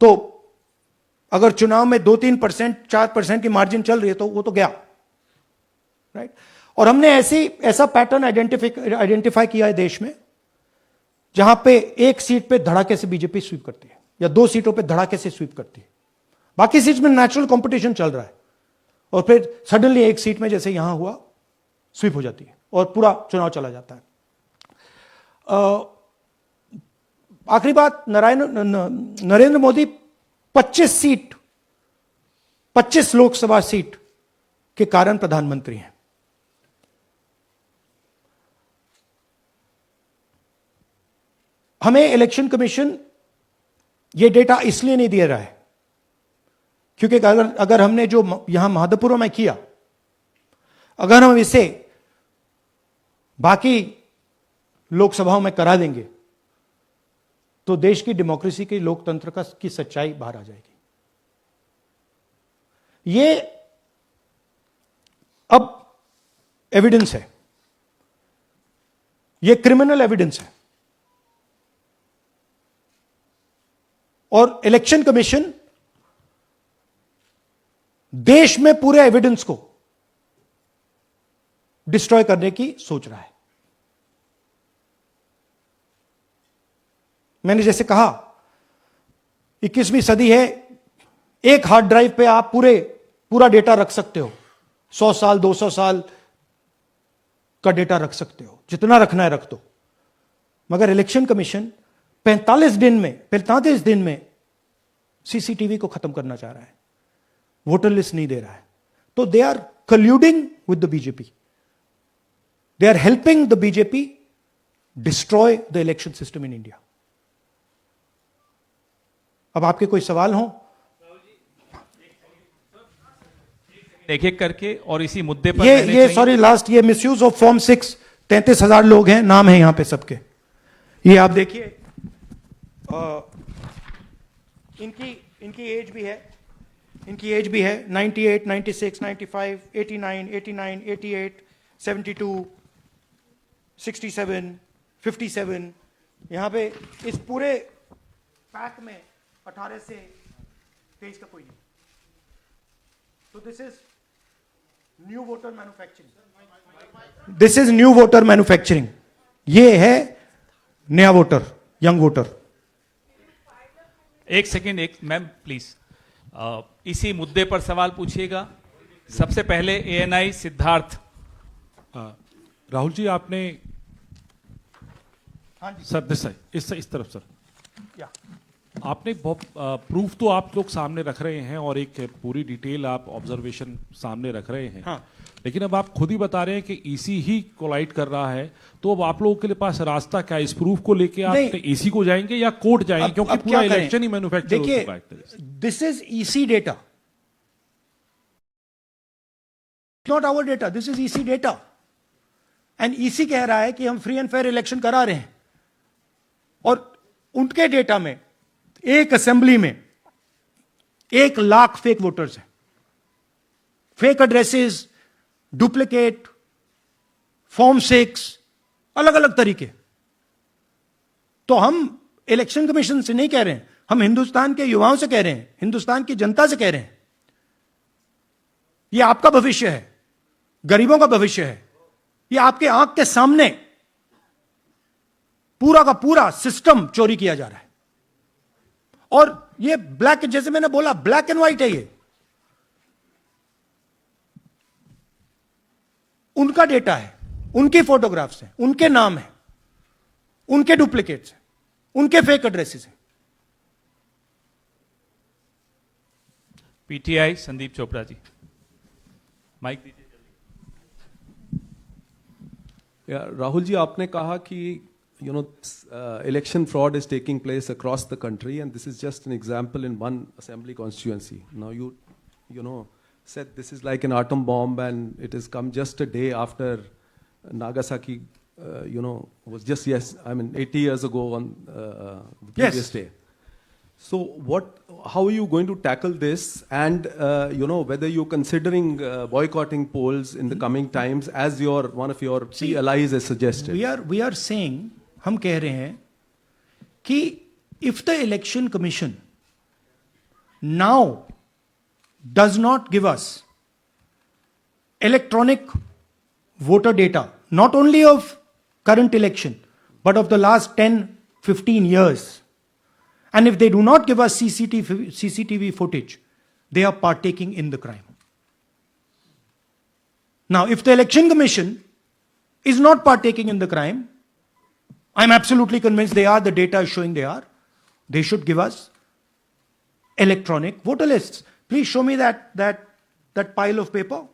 Speaker 3: तो अगर चुनाव में 2-3%, 4% की मार्जिन चल रही है तो वो तो गया, राइट। और हमने ऐसा पैटर्न आइडेंटिफाई किया है देश में, जहां पे एक सीट पे धड़ाके से बीजेपी स्वीप करती है, या 2 सीटों पे धड़ाके से स्वीप करती है। बाकी सीट में नेचुरल कंपटीशन चल रहा है, और फिर सडनली एक सीट में जैसे यहां हुआ स्वीप हो जाती है और पूरा चुनाव चला जाता है। आखिरी बात, नरेंद्र मोदी 25 सीट 25 लोकसभा सीट के कारण प्रधानमंत्री हैं। हमें इलेक्शन कमीशन ये डेटा इसलिए नहीं दे रहा है क्योंकि अगर हमने जो यहां महादपुरों में किया, अगर हम इसे बाकी लोकसभाओं में करा देंगे तो देश की डेमोक्रेसी की, लोकतंत्र की सच्चाई बाहर आ जाएगी। ये अब एविडेंस है, ये क्रिमिनल एविडेंस है, और इलेक्शन कमीशन देश में पूरे एविडेंस को डिस्ट्रॉय करने की सोच रहा है। मैंने जैसे कहा 21वीं सदी है, एक हार्ड ड्राइव पे आप पूरा डेटा रख सकते हो, 100 साल 200 साल का डेटा रख सकते हो, जितना रखना है रख दो। मगर इलेक्शन कमीशन 45 दिन में सीसीटीवी को खत्म करना चाह रहा है, वोटर लिस्ट नहीं दे रहा है। तो they are colluding with the BJP, they are helping the BJP destroy the election system in India. अब आपके कोई सवाल हो?
Speaker 2: एक एक करके और इसी मुद्दे पर
Speaker 3: ये सॉरी लास्ट, ये मिसयूज ऑफ फॉर्म 6, 33,000 लोग हैं, नाम है यहां पे सबके। ये आप देखिए, इनकी एज भी है, 98, 96, 95, 89, 88, 72, 67, 57। यहां पे इस पूरे पैक में 18 से 23 का कोई नहीं। तो this is new voter manufacturing, ये है नया वोटर, यंग वोटर।
Speaker 2: एक सेकेंड, एक मैम प्लीज, इसी मुद्दे पर सवाल पूछिएगा। सबसे पहले एएनआई सिद्धार्थ।
Speaker 4: राहुल जी, आपने
Speaker 3: हाँ जी
Speaker 4: सर इस तरफ सर,
Speaker 3: या
Speaker 4: आपने बहुत प्रूफ तो आप लोग सामने रख रहे हैं और एक पूरी डिटेल आप ऑब्जर्वेशन सामने रख रहे हैं।
Speaker 3: हाँ।
Speaker 4: लेकिन अब आप खुद ही बता रहे हैं कि ईसी ही कोलाइड कर रहा है, तो अब आप लोगों के पास रास्ता क्या है? इस प्रूफ को लेके आप ईसी को जाएंगे या कोर्ट जाएंगे? क्योंकि पूरा इलेक्शन ही मैन्युफैक्चर हो चुका है।
Speaker 3: This is EC data, not our data, this is EC data. And EC कह रहा है कि हम फ्री एंड फेयर इलेक्शन करा रहे हैं, और उनके डेटा में एक असेंबली में 1 लाख फेक वोटर्स हैं, फेक एड्रेसेस, डुप्लीकेट, फॉर्म 6, अलग अलग तरीके। तो हम इलेक्शन कमीशन से नहीं कह रहे हैं, हम हिंदुस्तान के युवाओं से कह रहे हैं, हिंदुस्तान की जनता से कह रहे हैं, यह आपका भविष्य है, गरीबों का भविष्य है। यह आपके आंख के सामने पूरा का पूरा सिस्टम चोरी किया जा रहा है। और ये ब्लैक, जैसे मैंने बोला, ब्लैक एंड व्हाइट है। ये उनका डेटा है, उनकी फोटोग्राफ्स हैं, उनके नाम हैं, उनके डुप्लीकेट्स हैं, उनके फेक एड्रेसेस हैं।
Speaker 2: पीटीआई संदीप चोपड़ा जी, माइक दीजिए।
Speaker 5: राहुल जी, आपने कहा कि election fraud is taking place across the country, and this is just an example in one assembly constituency. Now you said this is like an atom bomb, and it has come just a day after Nagasaki, was just 80 years ago on the previous day. So how are you going to tackle this, and whether you're considering boycotting polls in the coming times, as one of your key allies has suggested?
Speaker 3: We are saying, हम कह रहे हैं कि if the election commission now does not give us electronic voter data, not only of current election, but of the last 10-15 years, and if they do not give us CCTV footage, they are partaking in the crime. Now, if the election commission is not partaking in the crime, I'm absolutely convinced they are, the data is showing they are, they should give us electronic voter lists. Please show me that pile of paper.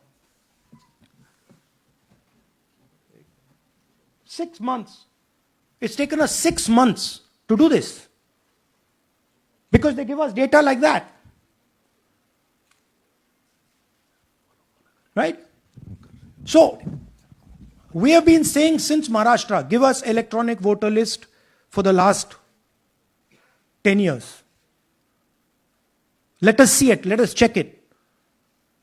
Speaker 3: 6 months. It's taken us 6 months to do this. Because they give us data like that. Right? So, we have been saying since Maharashtra, give us electronic voter list for the last 10 years. Let us see it, let us check it.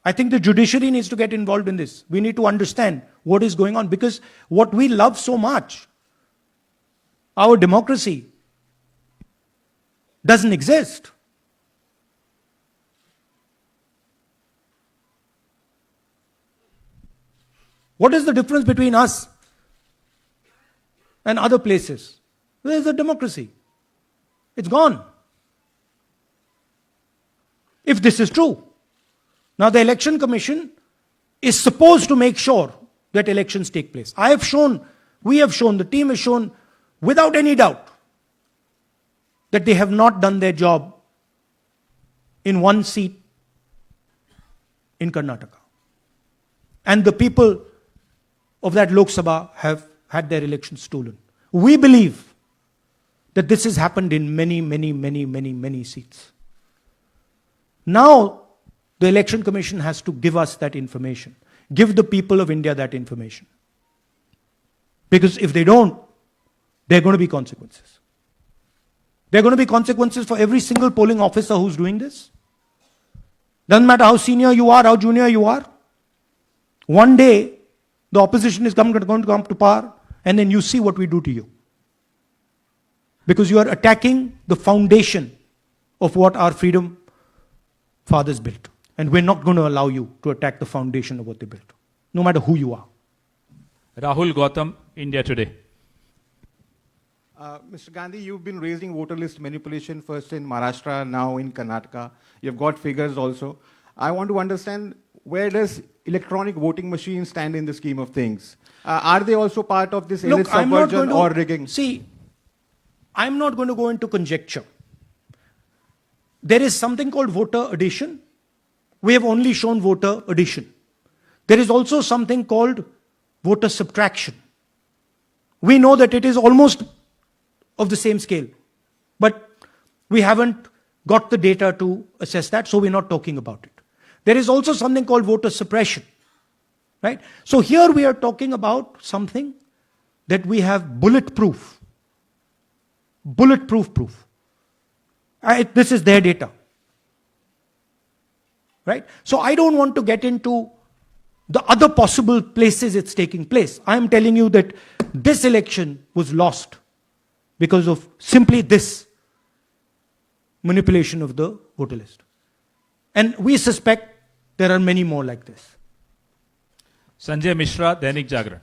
Speaker 3: I think the judiciary needs to get involved in this. We need to understand what is going on, because what we love so much, our democracy, doesn't exist. What is the difference between us and other places? Where is the democracy? It's gone. If this is true. Now the Election Commission is supposed to make sure that elections take place. I have shown, we have shown, the team has shown without any doubt that they have not done their job in one seat in Karnataka. And the people of that Lok Sabha have had their elections stolen. We believe that this has happened in many seats. Now, the Election Commission has to give us that information. Give the people of India that information. Because if they don't, there are going to be consequences. There are going to be consequences for every single polling officer who's doing this. Doesn't matter how senior you are, how junior you are. One day, the opposition is going to come to power, and then you see what we do to you. Because you are attacking the foundation of what our freedom fathers built. And we're not going to allow you to attack the foundation of what they built, no matter who you are.
Speaker 2: Rahul Gautam, India Today.
Speaker 6: Mr. Gandhi, you've been raising voter list manipulation first in Maharashtra, now in Karnataka. You've got figures also. I want to understand, where does electronic voting machines stand in the scheme of things? Are they also part of this elite subversion or rigging?
Speaker 3: See, I'm not going to go into conjecture. There is something called voter addition. We have only shown voter addition. There is also something called voter subtraction. We know that it is almost of the same scale, but we haven't got the data to assess that, so we're not talking about it. There is also something called voter suppression, right? So here we are talking about something that we have bulletproof proof. This is their data, right? So I don't want to get into the other possible places it's taking place. I am telling you that this election was lost because of simply this manipulation of the voter list. And we suspect there are many more like this.
Speaker 2: Sanjay Mishra, Dainik Jagran.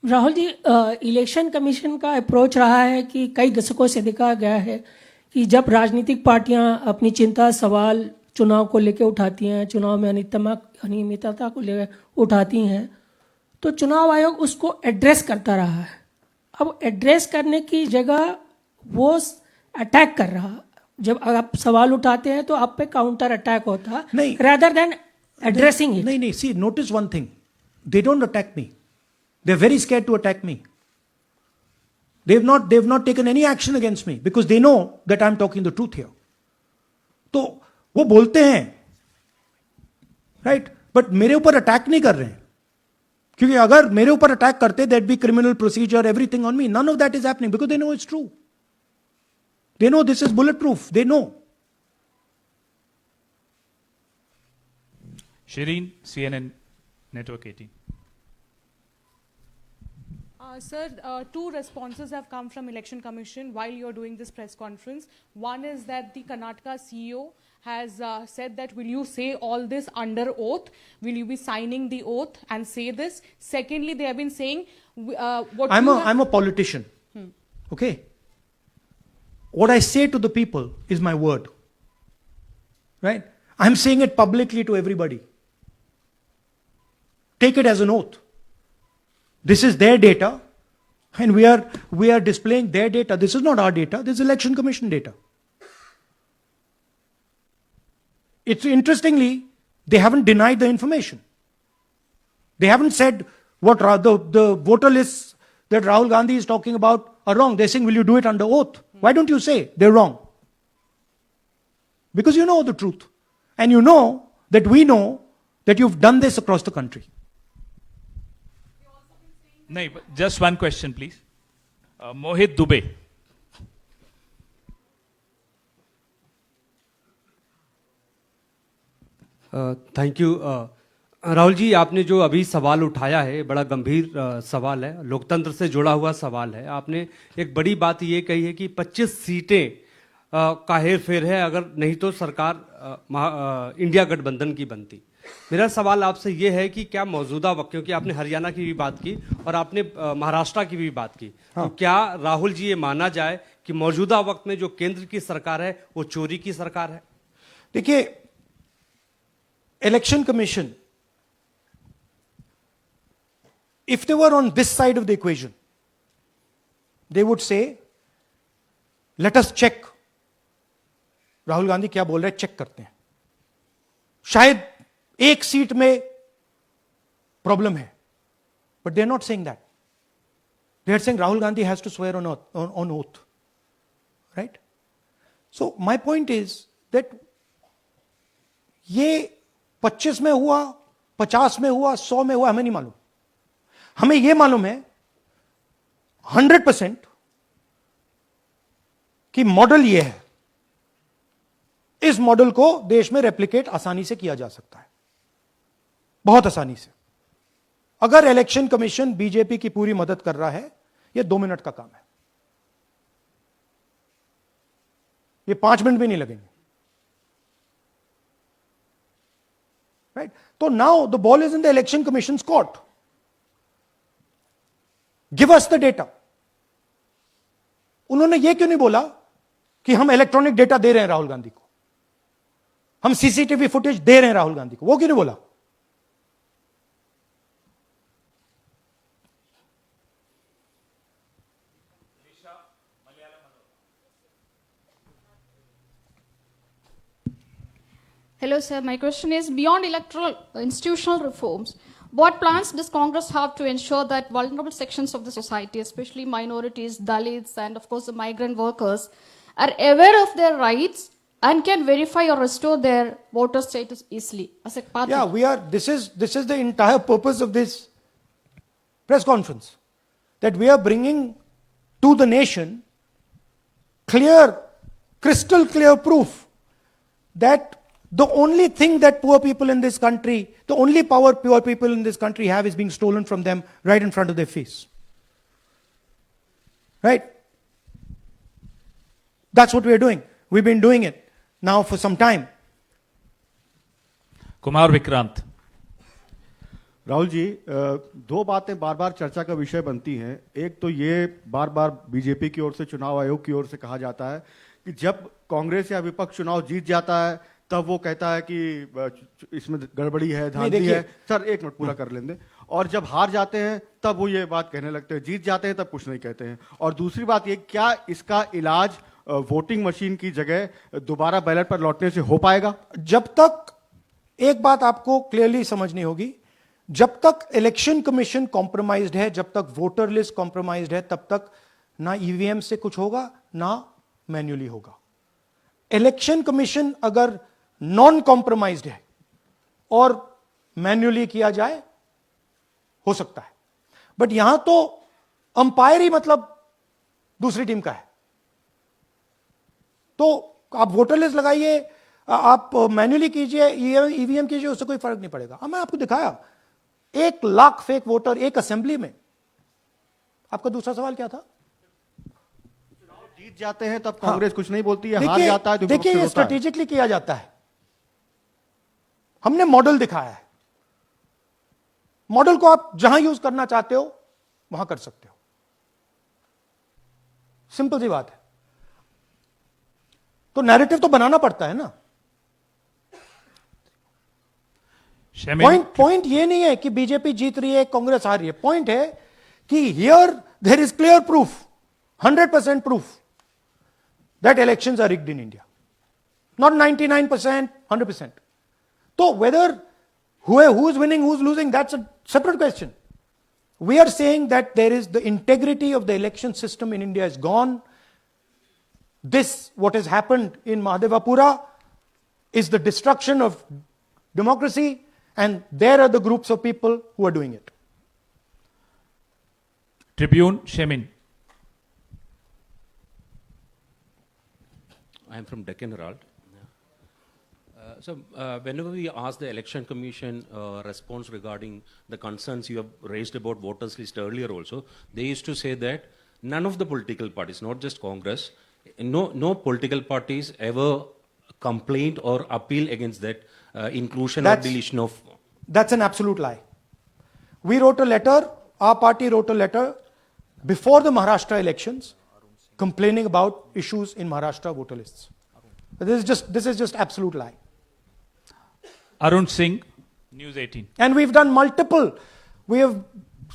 Speaker 7: Rahul ji, election commission का approach रहा है कि कई दशकों से देखा गया है कि जब राजनीतिक पार्टियां अपनी चिंता सवाल चुनाव को लेकर उठाती हैं, चुनाव में अनियमितता को लेकर उठाती हैं, तो चुनाव आयोग उसको एड्रेस करता रहा है. अब एड्रेस करने की जगह वो अटैक कर रहा. जब आप सवाल उठाते हैं तो आप पे काउंटर अटैक होता है, rather than addressing it.
Speaker 3: नहीं, see, notice one thing. They don't attack me. They're very scared to attack me. They've not taken any action against me because they know that I'm talking the truth here. तो वो बोलते हैं, right? But मेरे ऊपर attack नहीं कर रहे हैं. क्योंकि अगर मेरे ऊपर अटैक करते, there'd be criminal procedure, everything on me. None of that is happening because they know it's true. They know this is bulletproof. They know.
Speaker 2: Shireen, CNN Network 18.
Speaker 8: Sir, two responses have come from Election Commission while you're doing this press conference. One is that the Karnataka CEO has said that, will you say all this under oath? Will you be signing the oath and say this? Secondly, they have been saying...
Speaker 3: I'm a politician. Okay? What I say to the people is my word. Right? I'm saying it publicly to everybody. Take it as an oath. This is their data, and we are displaying their data. This is not our data. This is Election Commission data. It's interestingly, they haven't denied the information. They haven't said what the voter lists that Rahul Gandhi is talking about are wrong. They're saying, will you do it under oath? Why don't you say they're wrong? Because you know the truth. And you know that we know that you've done this across the country.
Speaker 2: No, just one question, please. Mohit Dubey.
Speaker 9: Thank you Rahul ji, आपने जो अभी सवाल उठाया है बड़ा गंभीर सवाल है, लोकतंत्र से जुड़ा हुआ सवाल है। आपने एक बड़ी बात ये कही है कि 25 सीटें का हेर फेर है, अगर नहीं तो सरकार इंडिया गठबंधन की बनती। मेरा सवाल आपसे ये है कि क्या मौजूदा वक्त, क्योंकि आपने हरियाणा की भी बात की और आपने महाराष्ट्र की भी बात की, तो क्या राहुल जी ये माना जाए कि मौजूदा वक्त में जो केंद्र की सरकार है वो चोरी की सरकार है?
Speaker 3: देखिए, Election Commission, if they were on this side of the equation, they would say, let us check. Rahul Gandhi क्या बोल रहे हैं, चेक करते हैं। शायद एक सीट में प्रॉब्लम है, but they are not saying that. They are saying Rahul Gandhi has to swear on oath. Right? So my point is that ये 25 में हुआ, 50 में हुआ, 100 में हुआ, हमें नहीं मालूम। हमें यह मालूम है 100% कि मॉडल यह है। इस मॉडल को देश में रेप्लिकेट आसानी से किया जा सकता है, बहुत आसानी से। अगर इलेक्शन कमीशन बीजेपी की पूरी मदद कर रहा है, यह 2 मिनट का काम है, यह 5 मिनट भी नहीं लगेंगे। Right? So now the ball is in the Election Commission's court. Give us the data. उन्होंने ये क्यों नहीं बोला कि हम इलेक्ट्रॉनिक डेटा दे रहे हैं राहुल गांधी को, हम सीसीटीवी फुटेज दे रहे हैं राहुल गांधी को? वो क्यों नहीं बोला?
Speaker 10: Hello, sir. My question is, beyond electoral institutional reforms, what plans does Congress have to ensure that vulnerable sections of the society, especially minorities, Dalits, and of course the migrant workers, are aware of their rights and can verify or restore their voter status easily as a party?
Speaker 3: Yeah, this is the entire purpose of this press conference, that we are bringing to the nation crystal clear proof that the only thing that poor people in this country, the only power poor people in this country have, is being stolen from them right in front of their face. Right? That's what we're doing. We've been doing it now for some time.
Speaker 2: Kumar Vikrant.
Speaker 6: Rahul ji, दो बातें बार बार चर्चा का विषय बनती हैं। एक तो ये बार बार बीजेपी की ओर से, चुनाव आयोग की ओर से कहा जाता है कि जब कांग्रेस या विपक्ष चुनाव जीत जाता है तब वो कहता है कि इसमें गड़बड़ी है, धांधली है। सर एक मिनट पूरा कर लेंगे। और जब हार जाते हैं तब वो ये बात कहने लगते हैं, जीत जाते हैं तब कुछ नहीं कहते हैं। और दूसरी बात ये, क्या इसका इलाज वोटिंग मशीन की जगह दोबारा बैलेट पर लौटने से हो पाएगा? जब तक, एक बात आपको क्लियरली समझनी होगी, जब तक इलेक्शन कमीशन कॉम्प्रोमाइज्ड है, जब तक वोटर लिस्ट कॉम्प्रोमाइज्ड है, तब तक ना ईवीएम से कुछ होगा ना मैन्युअली होगा। इलेक्शन कमीशन अगर नॉन कॉम्प्रोमाइज्ड है और मैन्युअली किया जाए, हो सकता है, बट यहां तो अंपायर ही मतलब दूसरी टीम का है। तो आप वोटर लिस्ट लगाइए, आप मैन्युअली कीजिए, ईवीएम कीजिए, उससे कोई फर्क नहीं पड़ेगा। मैं आपको दिखाया 1 लाख फेक वोटर एक असेंबली में। आपका दूसरा सवाल क्या था? जीत जाते हैं तब कांग्रेस कुछ नहीं बोलती है, हार जाता है तो
Speaker 3: देखिए, ये स्ट्रेटेजिकली किया जाता है। हमने मॉडल दिखाया है। मॉडल को आप जहां यूज करना चाहते हो वहां कर सकते हो, सिंपल सी बात है। तो नैरेटिव तो बनाना पड़ता है ना। पॉइंट ये नहीं है कि बीजेपी जीत रही है, कांग्रेस हार रही है। पॉइंट है कि here there is clear proof, 100% proof that elections are rigged in India. Not 99%, 100%. So whether who is winning, who is losing, that's a separate question. We are saying that there is the integrity of the election system in India is gone. This, what has happened in Mahadevapura, is the destruction of democracy, and there are the groups of people who are doing it.
Speaker 2: Tribune, Shemin.
Speaker 11: I am from Deccan Herald. So whenever we ask the Election Commission response regarding the concerns you have raised about voters list earlier also, they used to say that none of the political parties, not just Congress, no political parties ever complained or appeal against that inclusion or deletion of...
Speaker 3: That's an absolute lie. We wrote a letter, our party wrote a letter before the Maharashtra elections complaining about issues in Maharashtra voter lists. But this is just absolute lie.
Speaker 2: Arun Singh, News 18.
Speaker 3: And we have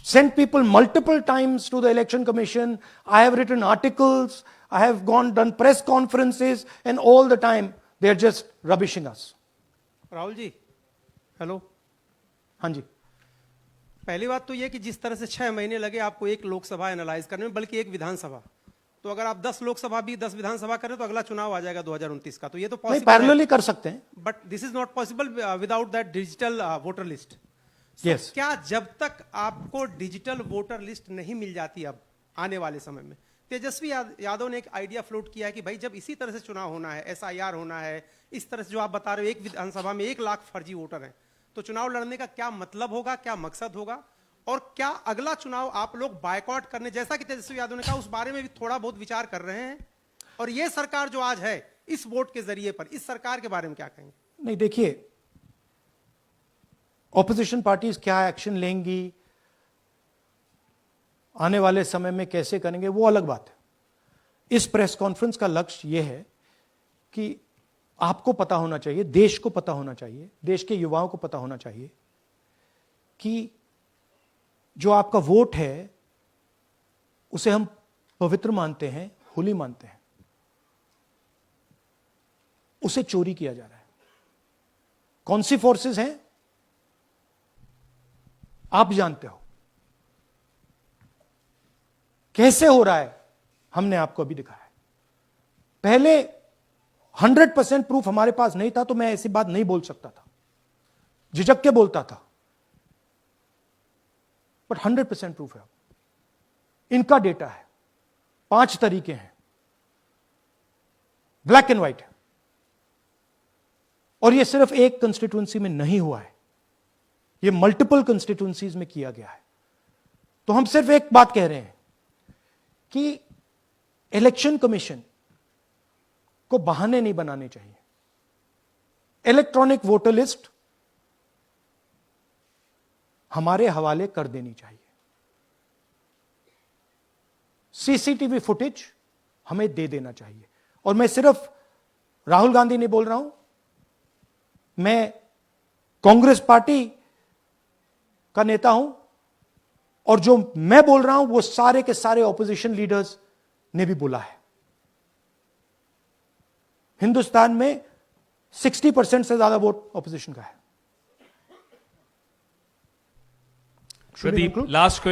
Speaker 3: sent people multiple times to the Election Commission. I have written articles, I have done press conferences, and all the time they're just rubbishing us.
Speaker 12: Rahul ji, hello.
Speaker 3: हाँ जी.
Speaker 12: पहली बात तो ये कि जिस तरह से 6 महीने लगे आपको एक लोकसभा एनालाइज करने में, बल्कि एक विधानसभा, तो अगर आप 10 लोकसभा भी 10 विधानसभा करें तो अगला चुनाव आ जाएगा 2029 का. तो ये तो पॉसिबल
Speaker 3: पैरेलली कर सकते हैं.
Speaker 12: But this is not possible without that digital voter list.
Speaker 3: Yes.
Speaker 12: क्या जब तक आपको डिजिटल वोटर लिस्ट नहीं मिल जाती अब आने वाले समय में, तेजस्वी यादव ने एक आइडिया फ्लोट किया है कि भाई जब इसी तरह से चुनाव होना है, SIR होना है, इस तरह से जो आप बता रहे हो एक विधानसभा में 1 लाख फर्जी वोटर हैं, तो चुनाव लड़ने का क्या मतलब होगा, क्या मकसद होगा, और क्या अगला चुनाव आप लोग बायकॉट करने, जैसा कि तेजस्वी यादव ने कहा, उस बारे में भी थोड़ा बहुत विचार कर रहे हैं? और ये सरकार जो आज है इस वोट के जरिए पर, इस सरकार के बारे में क्या कहेंगे?
Speaker 3: नहीं, देखिए, ऑपोजिशन पार्टीज क्या एक्शन लेंगी, आने वाले समय में कैसे करेंगे, वो अलग बात है. इस प्रेस कॉन्फ्रेंस का लक्ष्य यह है कि आपको पता होना चाहिए, देश को पता होना चाहिए, देश के युवाओं को पता होना चाहिए कि जो आपका वोट है उसे हम पवित्र मानते हैं, होली मानते हैं, उसे चोरी किया जा रहा है. कौन सी फोर्सेस हैं आप जानते हो, कैसे हो रहा है हमने आपको अभी दिखाया है. पहले 100% प्रूफ हमारे पास नहीं था तो मैं ऐसी बात नहीं बोल सकता था, झिझक के बोलता था. बट 100% प्रूफ है. इनका डेटा है, 5 तरीके हैं, ब्लैक एंड व्हाइट है. और यह सिर्फ एक कंस्टिट्यूएंसी में नहीं हुआ है, यह मल्टीपल कंस्टिट्यूएंसीज में किया गया है. तो हम सिर्फ एक बात कह रहे हैं कि इलेक्शन कमीशन को बहाने नहीं बनाने चाहिए. इलेक्ट्रॉनिक वोटर लिस्ट हमारे हवाले कर देनी चाहिए. CCTV फुटेज हमें दे देना चाहिए. और मैं सिर्फ राहुल गांधी नहीं बोल रहा हूं, मैं कांग्रेस पार्टी का नेता हूं, और जो मैं बोल रहा हूं वो सारे के सारे ऑपोजिशन लीडर्स ने भी बोला है. हिंदुस्तान में 60% से ज्यादा वोट ऑपोजिशन का है.
Speaker 2: Pradeep, last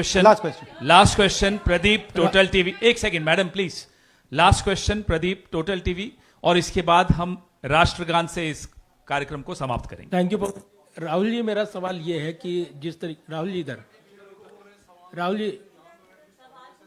Speaker 2: question Pradeep, total TV. एक second madam please. Last question Pradeep, total TV, और इसके बाद हम राष्ट्रगान से इस कार्यक्रम को समाप्त करेंगे.
Speaker 13: थैंक यू राहुल जी. मेरा सवाल यह है कि जिस तरीके राहुल जी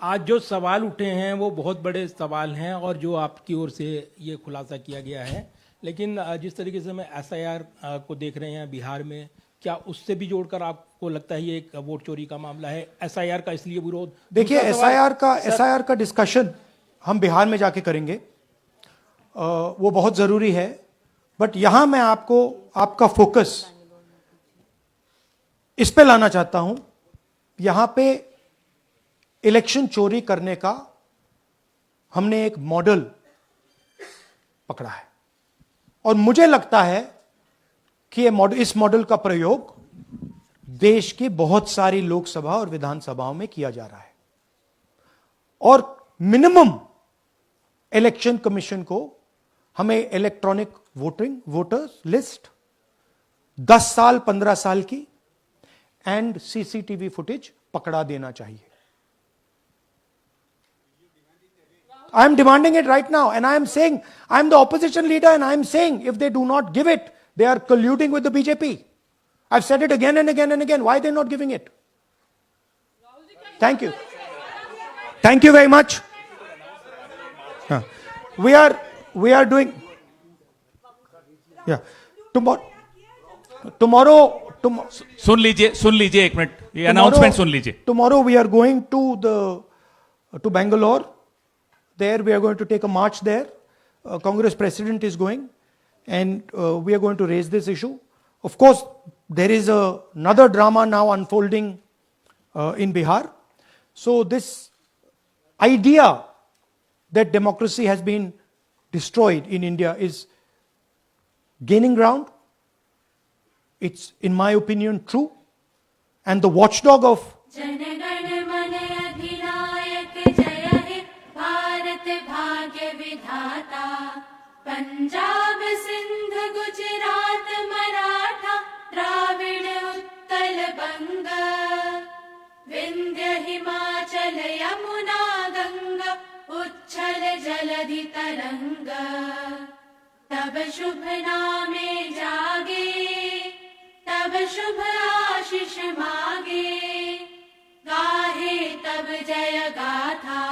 Speaker 13: आज जो सवाल उठे हैं वो बहुत बड़े सवाल हैं, और जो आपकी ओर से ये खुलासा किया गया है, लेकिन जिस तरीके से मैं SIR को देख रहे हैं बिहार में, क्या उससे भी जोड़कर आपको लगता है ये एक वोट चोरी का मामला है? SIR का इसलिए विरोध.
Speaker 3: देखिए, SIR का डिस्कशन हम बिहार में जाके करेंगे, वो बहुत जरूरी है. बट यहां मैं आपका फोकस इस पे लाना चाहता हूं. यहां पे इलेक्शन चोरी करने का हमने एक मॉडल पकड़ा है, और मुझे लगता है कि इस मॉडल का प्रयोग देश के बहुत सारी लोकसभा और विधानसभाओं में किया जा रहा है। और मिनिमम इलेक्शन कमीशन को हमें इलेक्ट्रॉनिक वोटर्स लिस्ट 10 साल 15 साल की एंड सीसीटीवी फुटेज पकड़ा देना चाहिए। I am demanding it right now, and I am saying, I am the opposition leader, and I am saying, if they do not give it, they are colluding with the BJP. I've said it again and again and again. Why are they not giving it? Thank you. Thank you very much. We are doing, tomorrow,
Speaker 2: सुन लीजिए एक minute, ये announcement सुन लीजिए।
Speaker 3: Tomorrow we are going to Bangalore. There we are going to take a march there. Congress president is going, and we are going to raise this issue. Of course, there is another drama now unfolding in Bihar. So this idea that democracy has been destroyed in India is gaining ground. It's, in my opinion, true. And the watchdog of
Speaker 14: Punjab Sindh Gujarat Maratha Dravida Utkal बंग विंध्य हिमाचल यमुना गंगा उच्छल जलधि तरंग तब शुभ नामे जागे तब शुभ आशीष मागे गाहे तब जय गाथा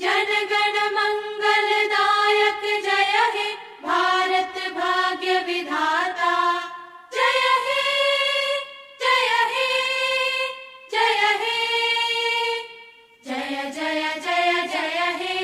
Speaker 14: जन गण मंगलदायक जय हे भारत भाग्य विधाता जय हे जय हे जय हे जय जय जय जय हे।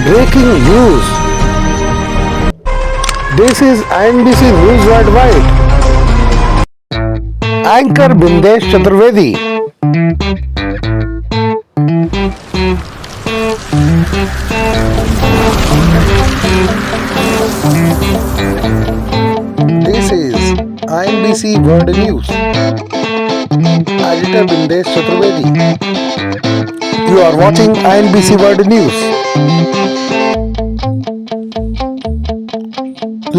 Speaker 1: Breaking news. This is INBC News Worldwide. Anchor Bindesh Chaturvedi. This is INBC World News. Editor Bindesh Chaturvedi. You are watching INBC World News.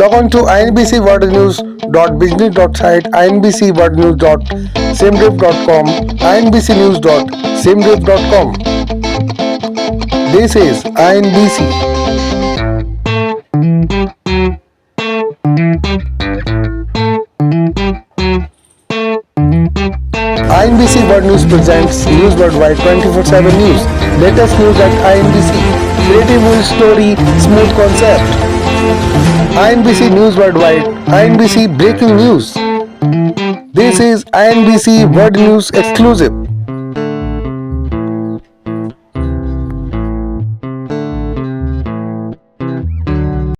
Speaker 1: Log on to inbcworldnews.bijni.site, inbcworldnews.simrip.com, inbcnews.simrip.com. This is INBC. INBC World News presents News Worldwide 24/7 News. Latest news at INBC. Creative news story, smooth concept. INBC News Worldwide, INBC Breaking News. This is INBC World News exclusive.